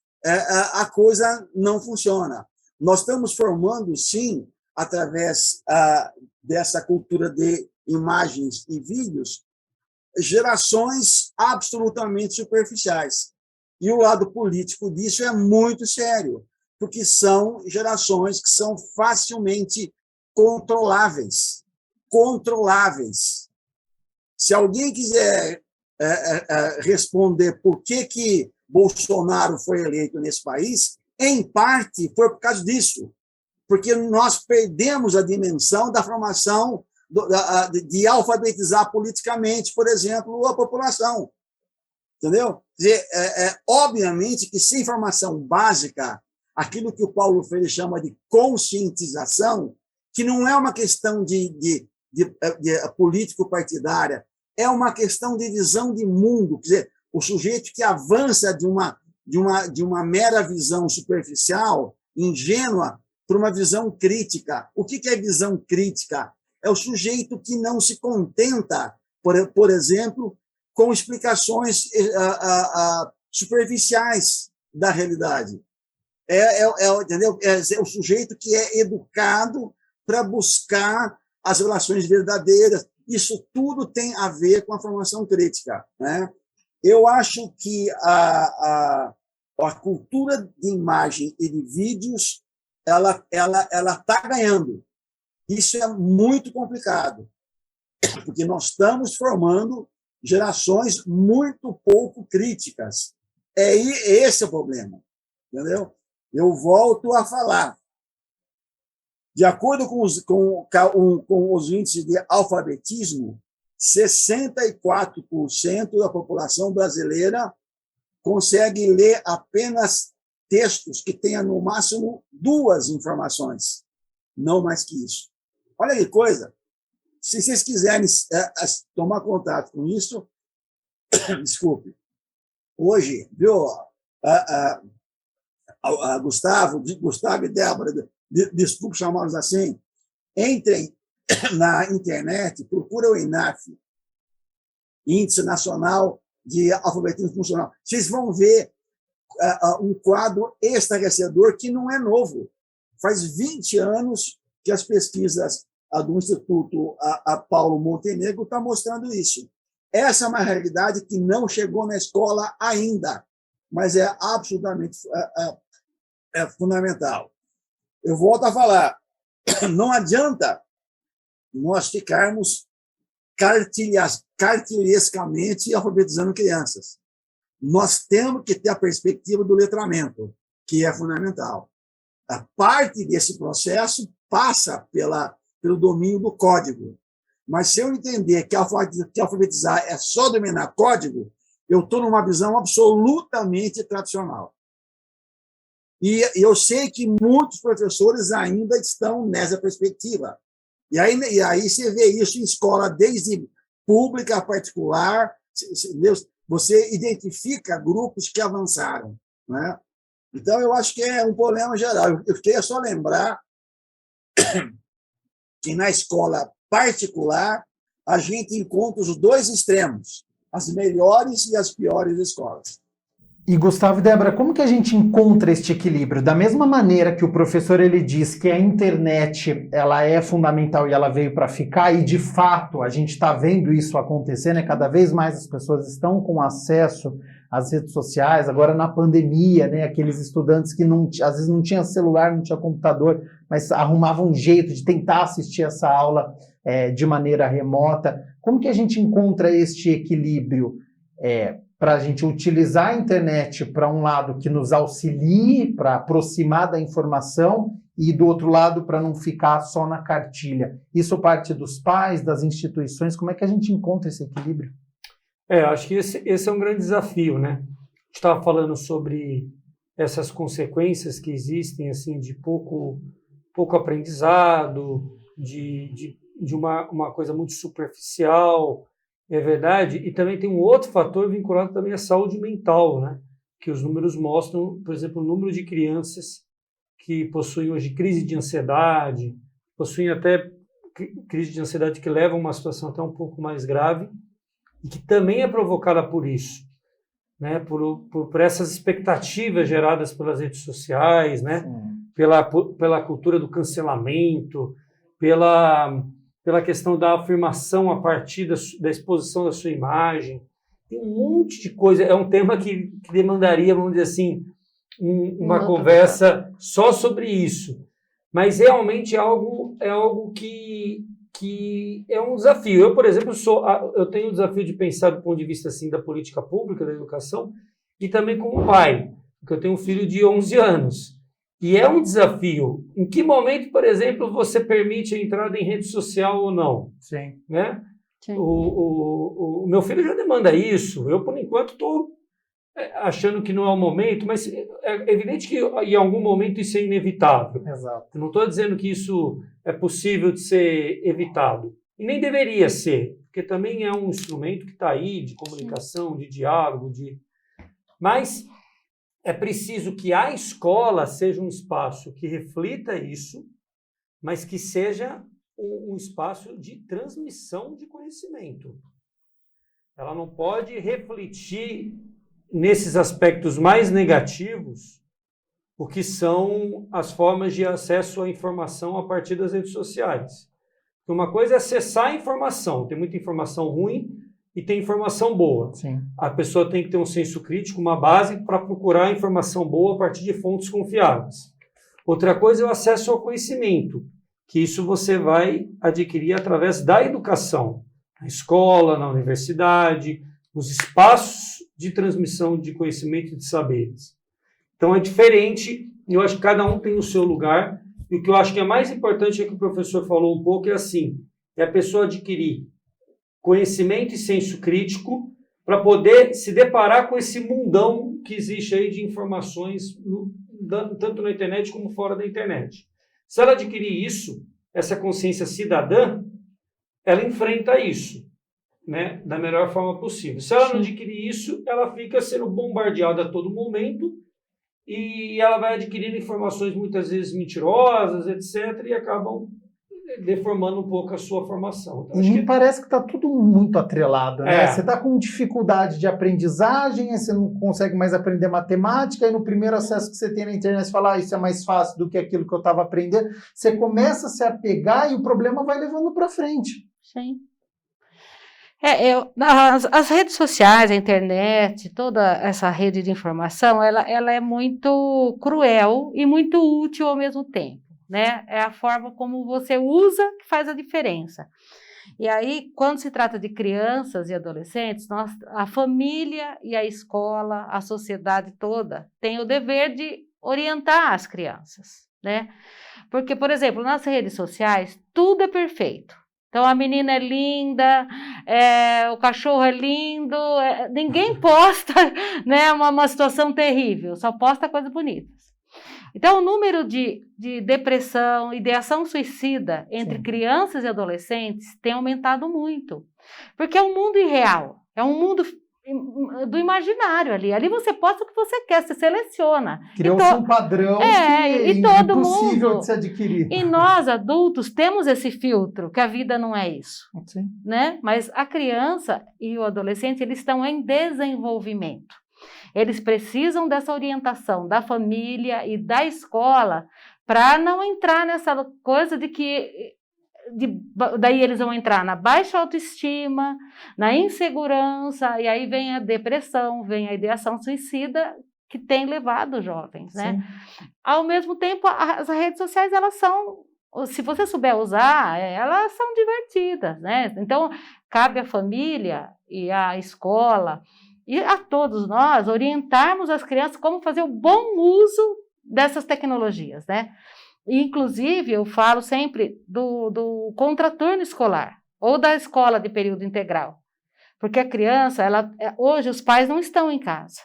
S4: A coisa não funciona. Nós estamos formando, sim, através dessa cultura de imagens e vídeos, gerações absolutamente superficiais. E o lado político disso é muito sério, porque são gerações que são facilmente controláveis. Controláveis. Se alguém quiser responder por que Bolsonaro foi eleito nesse país, em parte foi por causa disso, porque nós perdemos a dimensão da formação de alfabetizar politicamente, por exemplo, a população. Entendeu? Quer dizer, obviamente que sem formação básica, aquilo que o Paulo Freire chama de conscientização, que não é uma questão de político-partidária, é uma questão de visão de mundo. Quer dizer, o sujeito que avança de uma mera visão superficial, ingênua, para uma visão crítica. O que é visão crítica? É o sujeito que não se contenta, por exemplo, com explicações superficiais da realidade. Entendeu? É o sujeito que é educado para buscar as relações verdadeiras. Isso tudo tem a ver com a formação crítica, né? Eu acho que a cultura de imagem e de vídeos ela está ganhando. Isso é muito complicado, porque nós estamos formando gerações muito pouco críticas. Esse é o problema, entendeu? Eu volto a falar. De acordo com os índices de alfabetismo, 64% da população brasileira consegue ler apenas textos que tenham, no máximo, 2 informações, não mais que isso. Olha que coisa! Se vocês quiserem tomar contato com isso, desculpe, hoje, viu, Gustavo e Débora, desculpe chamá-los assim, entrem na internet, procura o INAF, Índice Nacional de Alfabetismo Funcional. Vocês vão ver um quadro estarrecedor que não é novo. Faz 20 anos que as pesquisas do Instituto Paulo Montenegro estão mostrando isso. Essa é uma realidade que não chegou na escola ainda, mas é absolutamente fundamental. Eu volto a falar, não adianta nós ficarmos cartilhescamente alfabetizando crianças. Nós temos que ter a perspectiva do letramento, que é fundamental. A parte desse processo passa pelo domínio do código. Mas se eu entender que alfabetizar é só dominar código, eu estou numa visão absolutamente tradicional. E eu sei que muitos professores ainda estão nessa perspectiva. E aí você vê isso em escola, desde pública, particular, você identifica grupos que avançaram, né? Então, eu acho que é um problema geral. Eu queria só lembrar que na escola particular a gente encontra os dois extremos, as melhores e as piores escolas.
S1: E Gustavo e Débora, como que a gente encontra este equilíbrio? Da mesma maneira que o professor ele diz que a internet ela é fundamental e ela veio para ficar, e de fato a gente está vendo isso acontecer, né? Cada vez mais as pessoas estão com acesso às redes sociais, agora na pandemia, né? Aqueles estudantes que às vezes não tinham celular, não tinha computador, mas arrumavam um jeito de tentar assistir essa aula de maneira remota. Como que a gente encontra este equilíbrio para a gente utilizar a internet para um lado que nos auxilie para aproximar da informação e do outro lado para não ficar só na cartilha? Isso parte dos pais, das instituições, como é que a gente encontra esse equilíbrio?
S2: Acho que esse é um grande desafio, né? A gente estava falando sobre essas consequências que existem, assim, de pouco aprendizado, de uma coisa muito superficial, é verdade, e também tem um outro fator vinculado também à saúde mental, né? Que os números mostram, por exemplo, o número de crianças que possuem hoje crise de ansiedade, possuem até crise de ansiedade que levam a uma situação até um pouco mais grave, e que também é provocada por isso, né? Por essas expectativas geradas pelas redes sociais, né? Pela cultura do cancelamento, pela questão da afirmação a partir da exposição da sua imagem. Tem um monte de coisa. É um tema que demandaria, vamos dizer assim, uma conversa só sobre isso. Mas realmente é algo que é um desafio. Eu, por exemplo, eu tenho o desafio de pensar do ponto de vista assim, da política pública, da educação, e também como pai, porque eu tenho um filho de 11 anos. E é um desafio. Em que momento, por exemplo, você permite a entrada em rede social ou não?
S1: Sim.
S2: Né?
S3: Sim.
S2: O meu filho já demanda isso. Eu, por enquanto, estou achando que não é o momento, mas é evidente que em algum momento isso é inevitável.
S1: Exato.
S2: Eu não estou dizendo que isso é possível de ser evitado. E nem deveria ser, porque também é um instrumento que está aí de comunicação, de diálogo, Mas é preciso que a escola seja um espaço que reflita isso, mas que seja um espaço de transmissão de conhecimento. Ela não pode refletir nesses aspectos mais negativos o que são as formas de acesso à informação a partir das redes sociais. Uma coisa é acessar a informação, tem muita informação ruim e tem informação boa.
S1: Sim.
S2: A pessoa tem que ter um senso crítico, uma base para procurar informação boa a partir de fontes confiáveis. Outra coisa é o acesso ao conhecimento, que isso você vai adquirir através da educação, na escola, na universidade, nos espaços de transmissão de conhecimento e de saberes. Então é diferente, eu acho que cada um tem o seu lugar, e o que eu acho que é mais importante é que o professor falou um pouco, é assim, é a pessoa adquirir conhecimento e senso crítico para poder se deparar com esse mundão que existe aí de informações, tanto na internet como fora da internet. Se ela adquirir isso, essa consciência cidadã, ela enfrenta isso, né, da melhor forma possível. Se ela não adquirir isso, ela fica sendo bombardeada a todo momento e ela vai adquirindo informações muitas vezes mentirosas, etc., e acabam deformando um pouco a sua formação. Então,
S1: Me parece que está tudo muito atrelado, né?
S2: É.
S1: Você está com dificuldade de aprendizagem, aí você não consegue mais aprender matemática, e no primeiro acesso que você tem na internet você fala, isso é mais fácil do que aquilo que eu estava aprendendo. Você começa a se apegar e o problema vai levando para frente.
S3: Sim. As redes sociais, a internet, toda essa rede de informação, ela é muito cruel e muito útil ao mesmo tempo, né? É a forma como você usa que faz a diferença. E aí, quando se trata de crianças e adolescentes, a família e a escola, a sociedade toda, tem o dever de orientar as crianças, né? Porque, por exemplo, nas redes sociais, tudo é perfeito. Então, a menina é linda, o cachorro é lindo, ninguém posta, né, uma situação terrível, só posta coisas bonitas. Então, o número de depressão, ideação suicida entre crianças e adolescentes tem aumentado muito. Porque é um mundo irreal, é um mundo do imaginário ali. Ali você posta o que você quer, você seleciona.
S1: Criou-se um padrão que é impossível de se adquirir.
S3: E nós, adultos, temos esse filtro, que a vida não é isso.
S1: Sim.
S3: Né? Mas a criança e o adolescente, eles estão em desenvolvimento. Eles precisam dessa orientação da família e da escola para não entrar nessa coisa de que daí eles vão entrar na baixa autoestima, na insegurança, e aí vem a depressão, vem a ideação suicida que tem levado os jovens, né? Ao mesmo tempo, as redes sociais, elas são, se você souber usar, elas são divertidas, né? Então, cabe à família e à escola e a todos nós orientarmos as crianças como fazer o bom uso dessas tecnologias, né? Inclusive, eu falo sempre do contraturno escolar ou da escola de período integral, porque a criança, hoje os pais não estão em casa.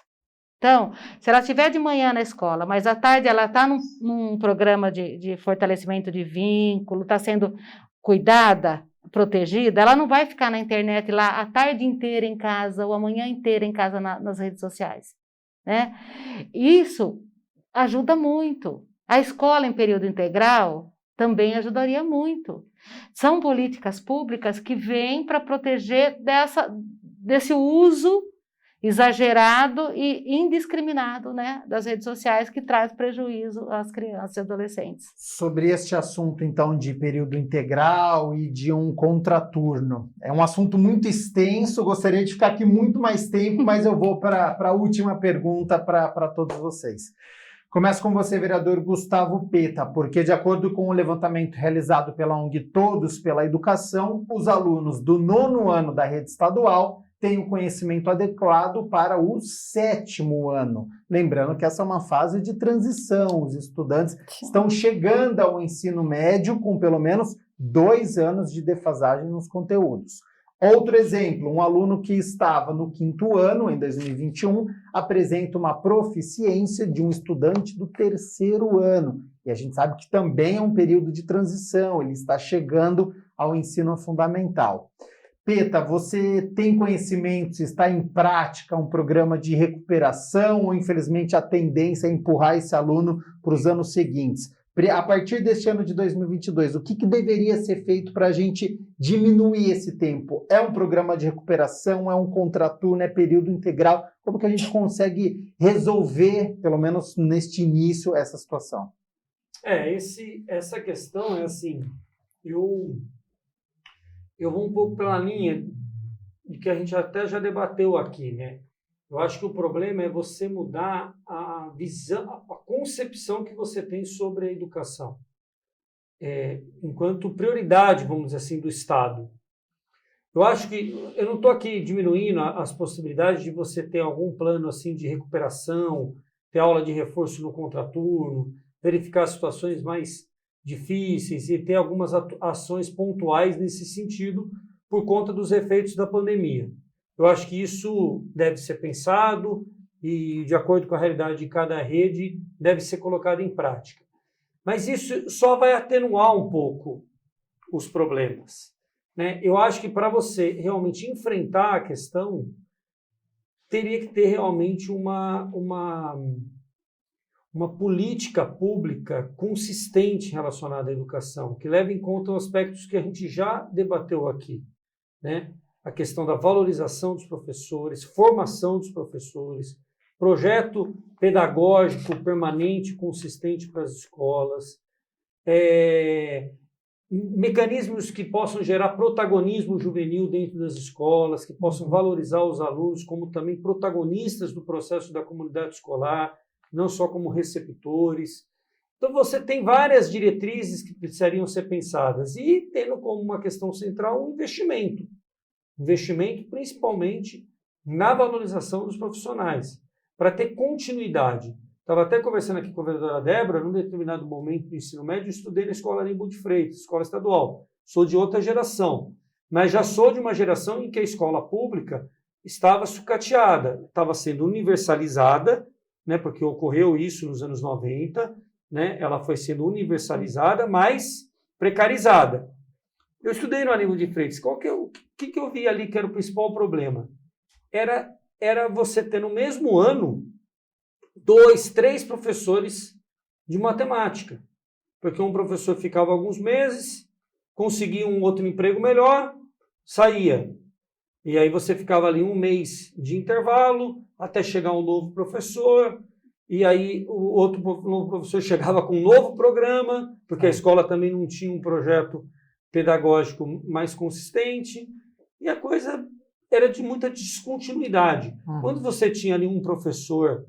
S3: Então, se ela estiver de manhã na escola, mas à tarde ela está num programa de fortalecimento de vínculo, está sendo cuidada, protegida, ela não vai ficar na internet lá a tarde inteira em casa ou a manhã inteira em casa nas redes sociais, né? Isso ajuda muito. A escola em período integral também ajudaria muito. São políticas públicas que vêm para proteger desse uso exagerado e indiscriminado, né, das redes sociais, que traz prejuízo às crianças e adolescentes.
S1: Sobre este assunto, então, de período integral e de um contraturno, é um assunto muito extenso, gostaria de ficar aqui muito mais tempo, mas eu vou para a última pergunta para todos vocês. Começo com você, vereador Gustavo Peta, porque de acordo com o levantamento realizado pela ONG Todos pela Educação, os alunos do 9º ano da rede estadual têm o conhecimento adequado para o 7º ano. Lembrando que essa é uma fase de transição, os estudantes estão chegando ao ensino médio com pelo menos 2 anos de defasagem nos conteúdos. Outro exemplo, um aluno que estava no 5º ano, em 2021, apresenta uma proficiência de um estudante do 3º ano. E a gente sabe que também é um período de transição, ele está chegando ao ensino fundamental. Peta, você tem conhecimento, está em prática um programa de recuperação ou, infelizmente, a tendência é empurrar esse aluno para os anos seguintes? A partir deste ano de 2022, o que deveria ser feito para a gente diminuir esse tempo? É um programa de recuperação? É um contraturno? É período integral? Como que a gente consegue resolver, pelo menos neste início, essa situação?
S2: Essa questão é assim, eu vou um pouco pela linha de que a gente até já debateu aqui, né? Eu acho que o problema é você mudar a visão, a concepção que você tem sobre a educação, enquanto prioridade, vamos dizer assim, do Estado. Eu acho que eu não estou aqui diminuindo as possibilidades de você ter algum plano assim de recuperação, ter aula de reforço no contraturno, verificar situações mais difíceis e ter algumas ações pontuais nesse sentido por conta dos efeitos da pandemia. Eu acho que isso deve ser pensado e, de acordo com a realidade de cada rede, deve ser colocado em prática. Mas isso só vai atenuar um pouco os problemas, né? Eu acho que para você realmente enfrentar a questão, teria que ter realmente uma política pública consistente relacionada à educação, que leve em conta os aspectos que a gente já debateu aqui, né? A questão da valorização dos professores, formação dos professores, projeto pedagógico permanente, consistente para as escolas, mecanismos que possam gerar protagonismo juvenil dentro das escolas, que possam valorizar os alunos como também protagonistas do processo da comunidade escolar, não só como receptores. Então, você tem várias diretrizes que precisariam ser pensadas e tendo como uma questão central o investimento. Investimento principalmente na valorização dos profissionais, para ter continuidade. Estava até conversando aqui com a vereadora Débora, num determinado momento do ensino médio, eu estudei na escola Arimbu de Freitas, escola estadual. Sou de outra geração, mas já sou de uma geração em que a escola pública estava sucateada, estava sendo universalizada, né, porque ocorreu isso nos anos 90, né, ela foi sendo universalizada, mas precarizada. Eu estudei no Aníbal de Freitas. O que eu vi ali que era o principal problema? Era você ter no mesmo ano 2, 3 professores de matemática. Porque um professor ficava alguns meses, conseguia um outro emprego melhor, saía. E aí você ficava ali um mês de intervalo, até chegar um novo professor, e aí o outro novo professor chegava com um novo programa, porque a escola também não tinha um projeto pedagógico mais consistente, e a coisa era de muita descontinuidade. Quando você tinha ali um professor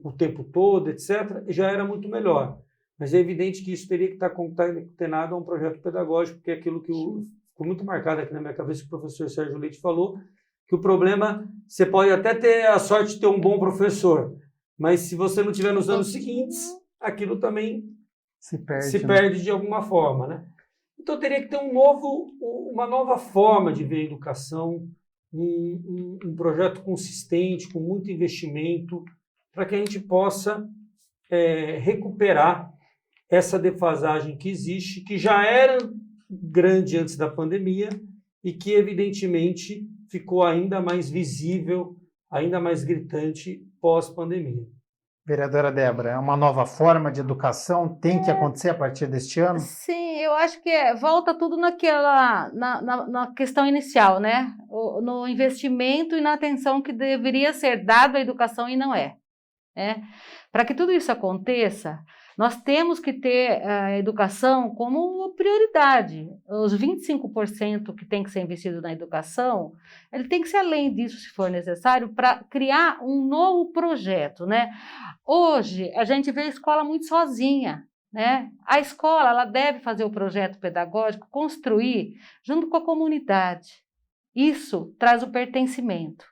S2: o tempo todo, etc., já era muito melhor. Mas é evidente que isso teria que estar concatenado a um projeto pedagógico, porque é aquilo que ficou muito marcado aqui na minha cabeça, que o professor Sérgio Leite falou, que o problema, você pode até ter a sorte de ter um bom professor, mas se você não tiver nos anos seguintes, aquilo também se perde de alguma forma, né? Então teria que ter uma nova forma de ver a educação, um projeto consistente, com muito investimento, para que a gente possa recuperar essa defasagem que existe, que já era grande antes da pandemia e que, evidentemente, ficou ainda mais visível, ainda mais gritante pós-pandemia.
S1: Vereadora Débora, uma nova forma de educação tem que acontecer a partir deste ano?
S3: Sim, eu acho que volta tudo na questão inicial, né? No investimento e na atenção que deveria ser dado à educação e não é. Para que tudo isso aconteça, nós temos que ter a educação como prioridade. Os 25% que tem que ser investido na educação, ele tem que ser além disso, se for necessário, para criar um novo projeto, né? Hoje, a gente vê a escola muito sozinha, né? A escola, ela deve fazer o projeto pedagógico, construir junto com a comunidade. Isso traz o pertencimento.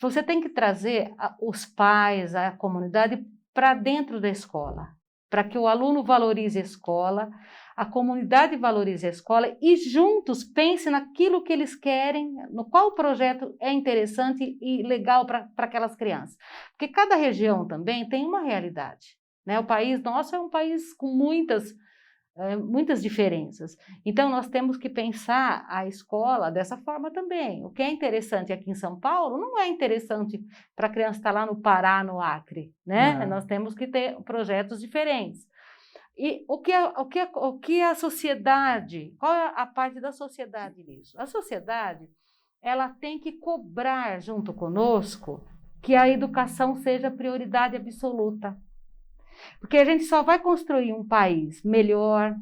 S3: Você tem que trazer os pais, a comunidade para dentro da escola, para que o aluno valorize a escola, a comunidade valorize a escola e juntos pensem naquilo que eles querem, no qual projeto é interessante e legal para aquelas crianças. Porque cada região também tem uma realidade, né? O país nosso é um país com muitas diferenças. Então, nós temos que pensar a escola dessa forma também. O que é interessante aqui em São Paulo não é interessante para a criança estar lá no Pará, no Acre, né? Nós temos que ter projetos diferentes. E o que a sociedade, qual é a parte da sociedade nisso? A sociedade, ela tem que cobrar junto conosco que a educação seja prioridade absoluta. Porque a gente só vai construir um país melhor,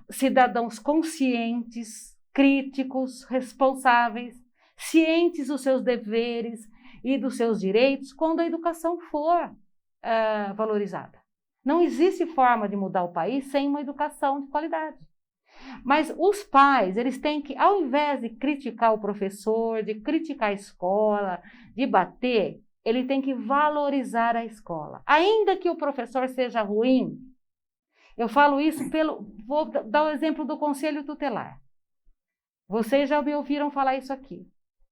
S3: cidadãos conscientes, críticos, responsáveis, cientes dos seus deveres e dos seus direitos, quando a educação for valorizada. Não existe forma de mudar o país sem uma educação de qualidade. Mas os pais, eles têm que, ao invés de criticar o professor, de criticar a escola, de bater, ele tem que valorizar a escola. Ainda que o professor seja ruim, eu falo isso vou dar o exemplo do Conselho Tutelar. Vocês já me ouviram falar isso aqui.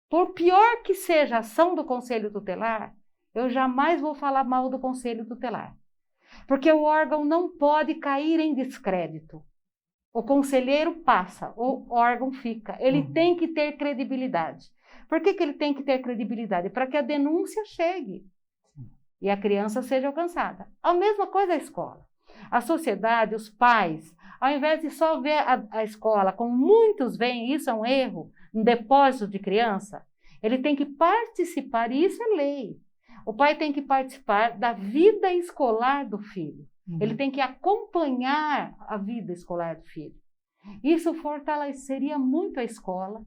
S3: Por pior que seja a ação do Conselho Tutelar, eu jamais vou falar mal do Conselho Tutelar. Porque o órgão não pode cair em descrédito. O conselheiro passa, o órgão fica. Ele tem que ter credibilidade. Por que ele tem que ter credibilidade? Para que a denúncia chegue e a criança seja alcançada. A mesma coisa a escola. A sociedade, os pais, ao invés de só ver a escola, como muitos veem, isso é um erro, um depósito de criança, ele tem que participar, e isso é lei. O pai tem que participar da vida escolar do filho. Ele tem que acompanhar a vida escolar do filho. Isso fortaleceria muito a escola,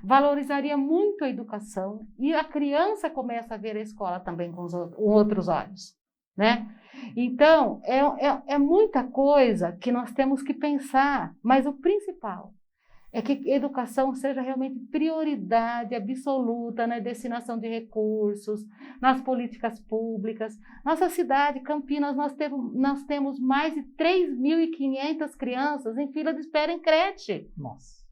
S3: valorizaria muito a educação e a criança começa a ver a escola também com outros olhos, né? Então, é muita coisa que nós temos que pensar, mas o principal é que a educação seja realmente prioridade absoluta na destinação de recursos, nas políticas públicas. Nossa cidade, Campinas, nós temos mais de 3.500 crianças em fila de espera em creche.
S1: Nossa.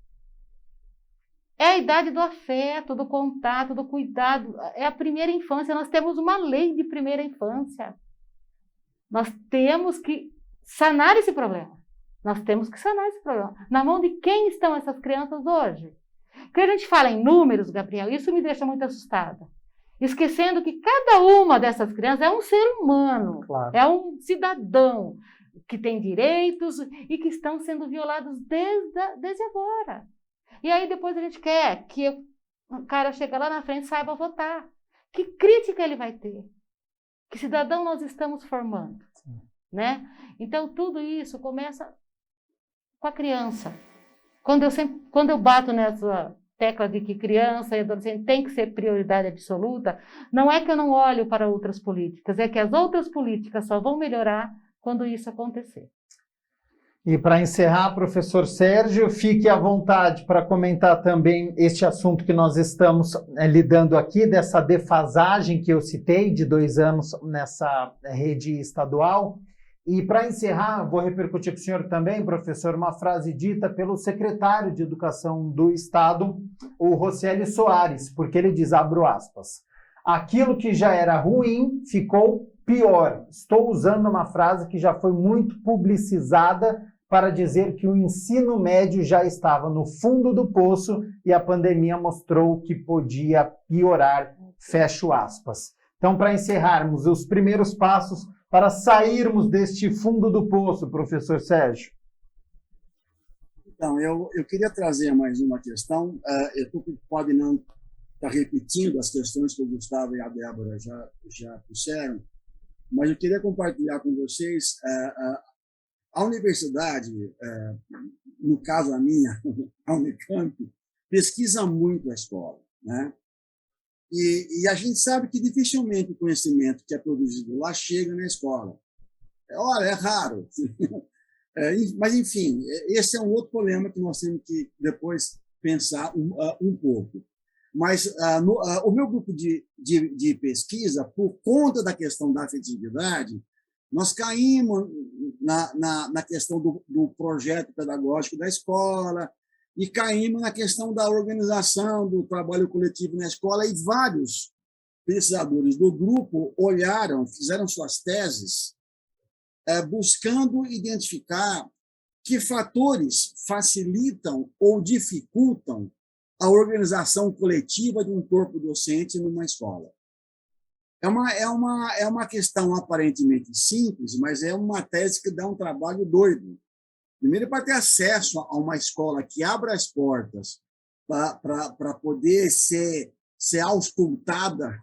S3: É a idade do afeto, do contato, do cuidado. É a primeira infância. Nós temos uma lei de primeira infância. Nós temos que sanar esse problema. Nós temos que sanar esse problema. Na mão de quem estão essas crianças hoje? Quando a gente fala em números, Gabriel, isso me deixa muito assustada. Esquecendo que cada uma dessas crianças é um ser humano,
S1: Claro.
S3: é um cidadão que tem direitos e que estão sendo violados desde agora. E aí depois a gente quer que o cara chegue lá na frente e saiba votar. Que crítica ele vai ter? Que cidadão nós estamos formando? Né? Então, tudo isso começa com a criança. Quando eu bato nessa tecla de que criança e adolescente tem que ser prioridade absoluta, não é que eu não olho para outras políticas, é que as outras políticas só vão melhorar quando isso acontecer.
S1: E para encerrar, professor Sérgio, fique à vontade para comentar também este assunto que nós estamos lidando aqui, dessa defasagem que eu citei de 2 anos nessa rede estadual. E para encerrar, vou repercutir para o senhor também, professor, uma frase dita pelo secretário de Educação do Estado, o Rocieli Soares, porque ele diz, abro aspas, aquilo que já era ruim ficou pior. Estou usando uma frase que já foi muito publicizada para dizer que o ensino médio já estava no fundo do poço e a pandemia mostrou que podia piorar, fecho aspas. Então, para encerrarmos, os primeiros passos para sairmos deste fundo do poço, professor Sérgio?
S4: Então, eu queria trazer mais uma questão. Eu estou preocupado em não estar repetindo as questões que o Gustavo e a Débora já puseram, mas eu queria compartilhar com vocês a universidade, no caso a minha, a Unicamp, pesquisa muito a escola, né? E a gente sabe que dificilmente o conhecimento que é produzido lá chega na escola. Olha, é raro. Mas, enfim, esse é um outro problema que nós temos que depois pensar um pouco. Mas o meu grupo de pesquisa, por conta da questão da afetividade, nós caímos na questão do projeto pedagógico da escola, e caímos na questão da organização, do trabalho coletivo na escola, e vários pesquisadores do grupo olharam, fizeram suas teses, buscando identificar que fatores facilitam ou dificultam a organização coletiva de um corpo docente numa escola. É uma questão aparentemente simples, mas é uma tese que dá um trabalho doido. Primeiro, para ter acesso a uma escola que abra as portas para poder ser auscultada,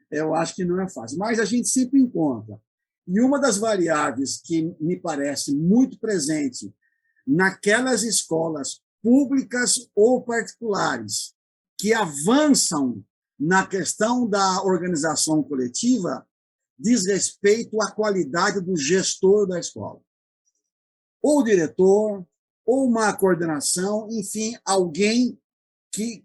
S4: eu acho que não é fácil. Mas a gente sempre encontra. E uma das variáveis que me parece muito presente naquelas escolas públicas ou particulares que avançam na questão da organização coletiva diz respeito à qualidade do gestor da escola. Ou o diretor, ou uma coordenação, enfim, alguém que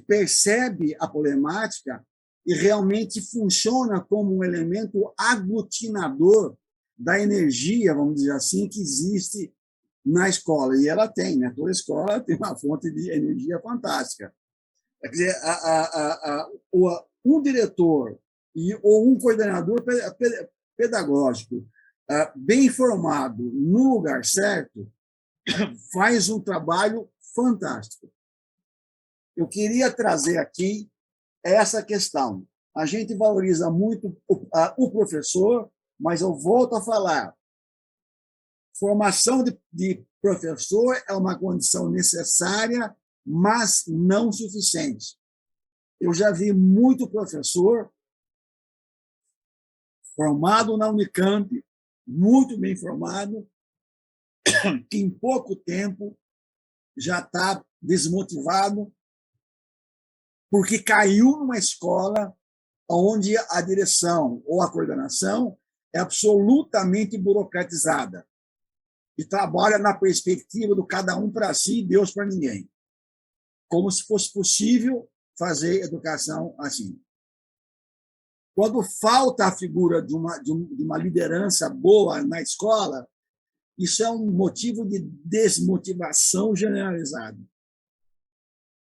S4: percebe a problemática e realmente funciona como um elemento aglutinador da energia, vamos dizer assim, que existe na escola. E ela tem, né? Toda escola tem uma fonte de energia fantástica. Quer dizer, um diretor ou um coordenador pedagógico bem formado no lugar certo faz um trabalho fantástico. Eu queria trazer aqui essa questão. A gente valoriza muito o professor, mas eu volto a falar, formação de professor é uma condição necessária, mas não suficiente. Eu já vi muito professor formado na Unicamp, muito bem formado, que em pouco tempo já está desmotivado porque caiu numa escola onde a direção ou a coordenação é absolutamente burocratizada e trabalha na perspectiva do cada um para si e Deus para ninguém, como se fosse possível fazer educação assim. Quando falta a figura de uma liderança boa na escola, isso é um motivo de desmotivação generalizada.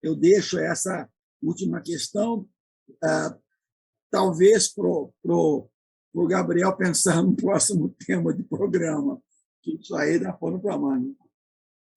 S4: Eu deixo essa última questão, talvez para o Gabriel pensar no próximo tema de programa. que isso aí dá pano para manga.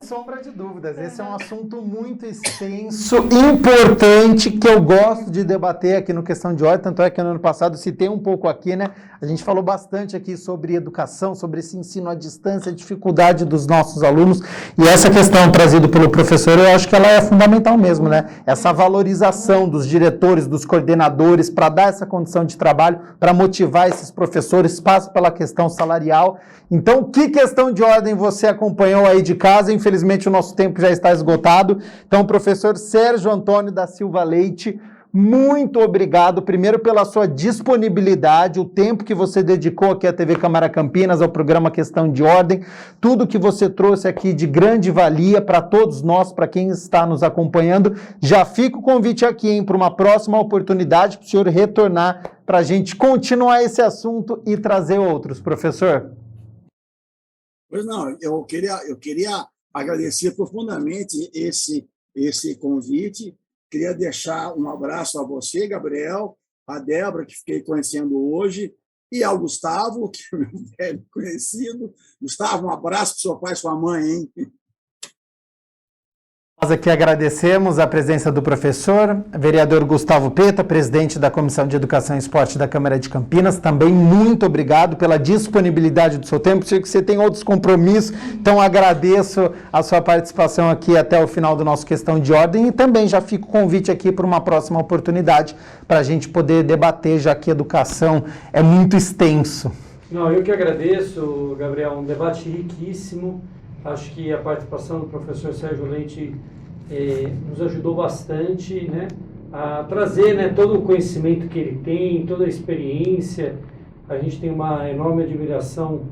S1: Sombra de dúvidas, esse é um assunto muito extenso, importante, que eu gosto de debater aqui no Questão de Ordem, tanto é que no ano passado citei um pouco aqui, né? A gente falou bastante aqui sobre educação, sobre esse ensino à distância, a dificuldade dos nossos alunos, e essa questão trazida pelo professor, eu acho que ela é fundamental mesmo, né? Essa valorização dos diretores, dos coordenadores, para dar essa condição de trabalho, para motivar esses professores, passa pela questão salarial. Então, que questão de ordem você acompanhou aí de casa? Infelizmente, o nosso tempo já está esgotado. Então, professor Sérgio Antônio da Silva Leite, muito obrigado, primeiro pela sua disponibilidade, o tempo que você dedicou aqui à TV Câmara Campinas, ao programa Questão de Ordem, tudo que você trouxe aqui de grande valia para todos nós, para quem está nos acompanhando. Já fica o convite aqui, para uma próxima oportunidade, para o senhor retornar, para a gente continuar esse assunto e trazer outros, professor.
S4: Pois não, eu queria agradecer profundamente esse convite. Queria deixar um abraço a você, Gabriel, a Débora, que fiquei conhecendo hoje, e ao Gustavo, que é meu velho conhecido. Gustavo, um abraço para o seu pai e sua mãe, hein?
S1: Nós aqui agradecemos a presença do professor, vereador Gustavo Peta, presidente da Comissão de Educação e Esporte da Câmara de Campinas. Também muito obrigado pela disponibilidade do seu tempo. Sei que você tem outros compromissos, então agradeço a sua participação aqui até o final do nosso Questão de Ordem, e também já fica o convite aqui para uma próxima oportunidade para a gente poder debater, já que educação é muito extenso.
S2: Não, eu que agradeço, Gabriel, um debate riquíssimo. Acho que a participação do professor Sérgio Leite nos ajudou bastante, né, a trazer, né, todo o conhecimento que ele tem, toda a experiência. A gente tem uma enorme admiração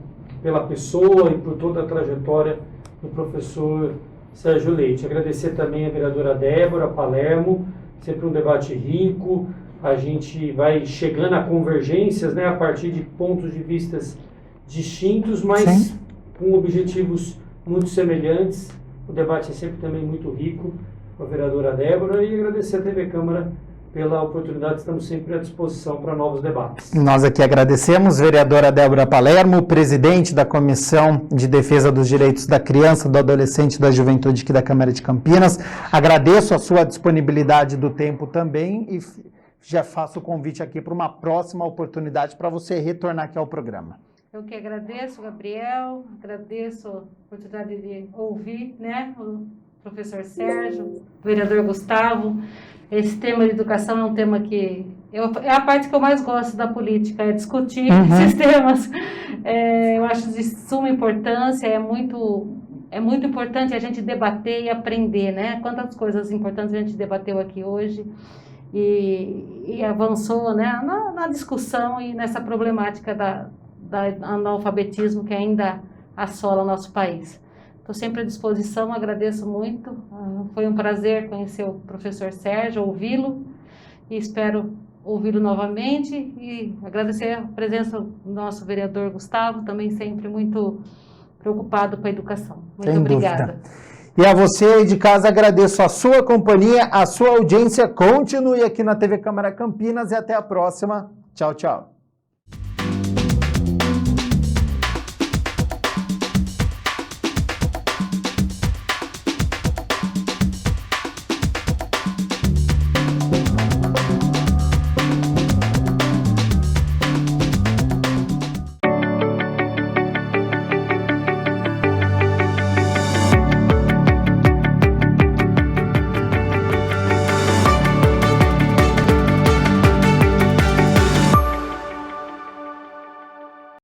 S2: pela pessoa e por toda a trajetória do professor Sérgio Leite. Agradecer também a vereadora Débora Palermo, sempre um debate rico. A gente vai chegando a convergências, né, a partir de pontos de vistas distintos, mas sim, com objetivos muito semelhantes. O debate é sempre também muito rico, com a vereadora Débora, e agradecer a TV Câmara pela oportunidade, estamos sempre à disposição para novos debates.
S1: Nós aqui agradecemos, vereadora Débora Palermo, presidente da Comissão de Defesa dos Direitos da Criança, do Adolescente e da Juventude aqui da Câmara de Campinas. Agradeço a sua disponibilidade do tempo também e já faço o convite aqui para uma próxima oportunidade para você retornar aqui ao programa.
S3: Eu que agradeço, Gabriel, agradeço a oportunidade de ouvir, né, o professor Sérgio, o vereador Gustavo. Esse tema de educação é um tema que é a parte que eu mais gosto da política, é discutir esses temas. Eu acho de suma importância, é muito importante a gente debater e aprender, né? Quantas coisas importantes a gente debateu aqui hoje e avançou, né, na discussão e nessa problemática da analfabetismo que ainda assola o nosso país. Estou sempre à disposição, agradeço muito. Foi um prazer conhecer o professor Sérgio, ouvi-lo, e espero ouvi-lo novamente, e agradecer a presença do nosso vereador Gustavo, também sempre muito preocupado com a educação. Muito obrigada.
S1: E a você aí de casa, agradeço a sua companhia, a sua audiência. Continue aqui na TV Câmara Campinas e até a próxima. Tchau, tchau.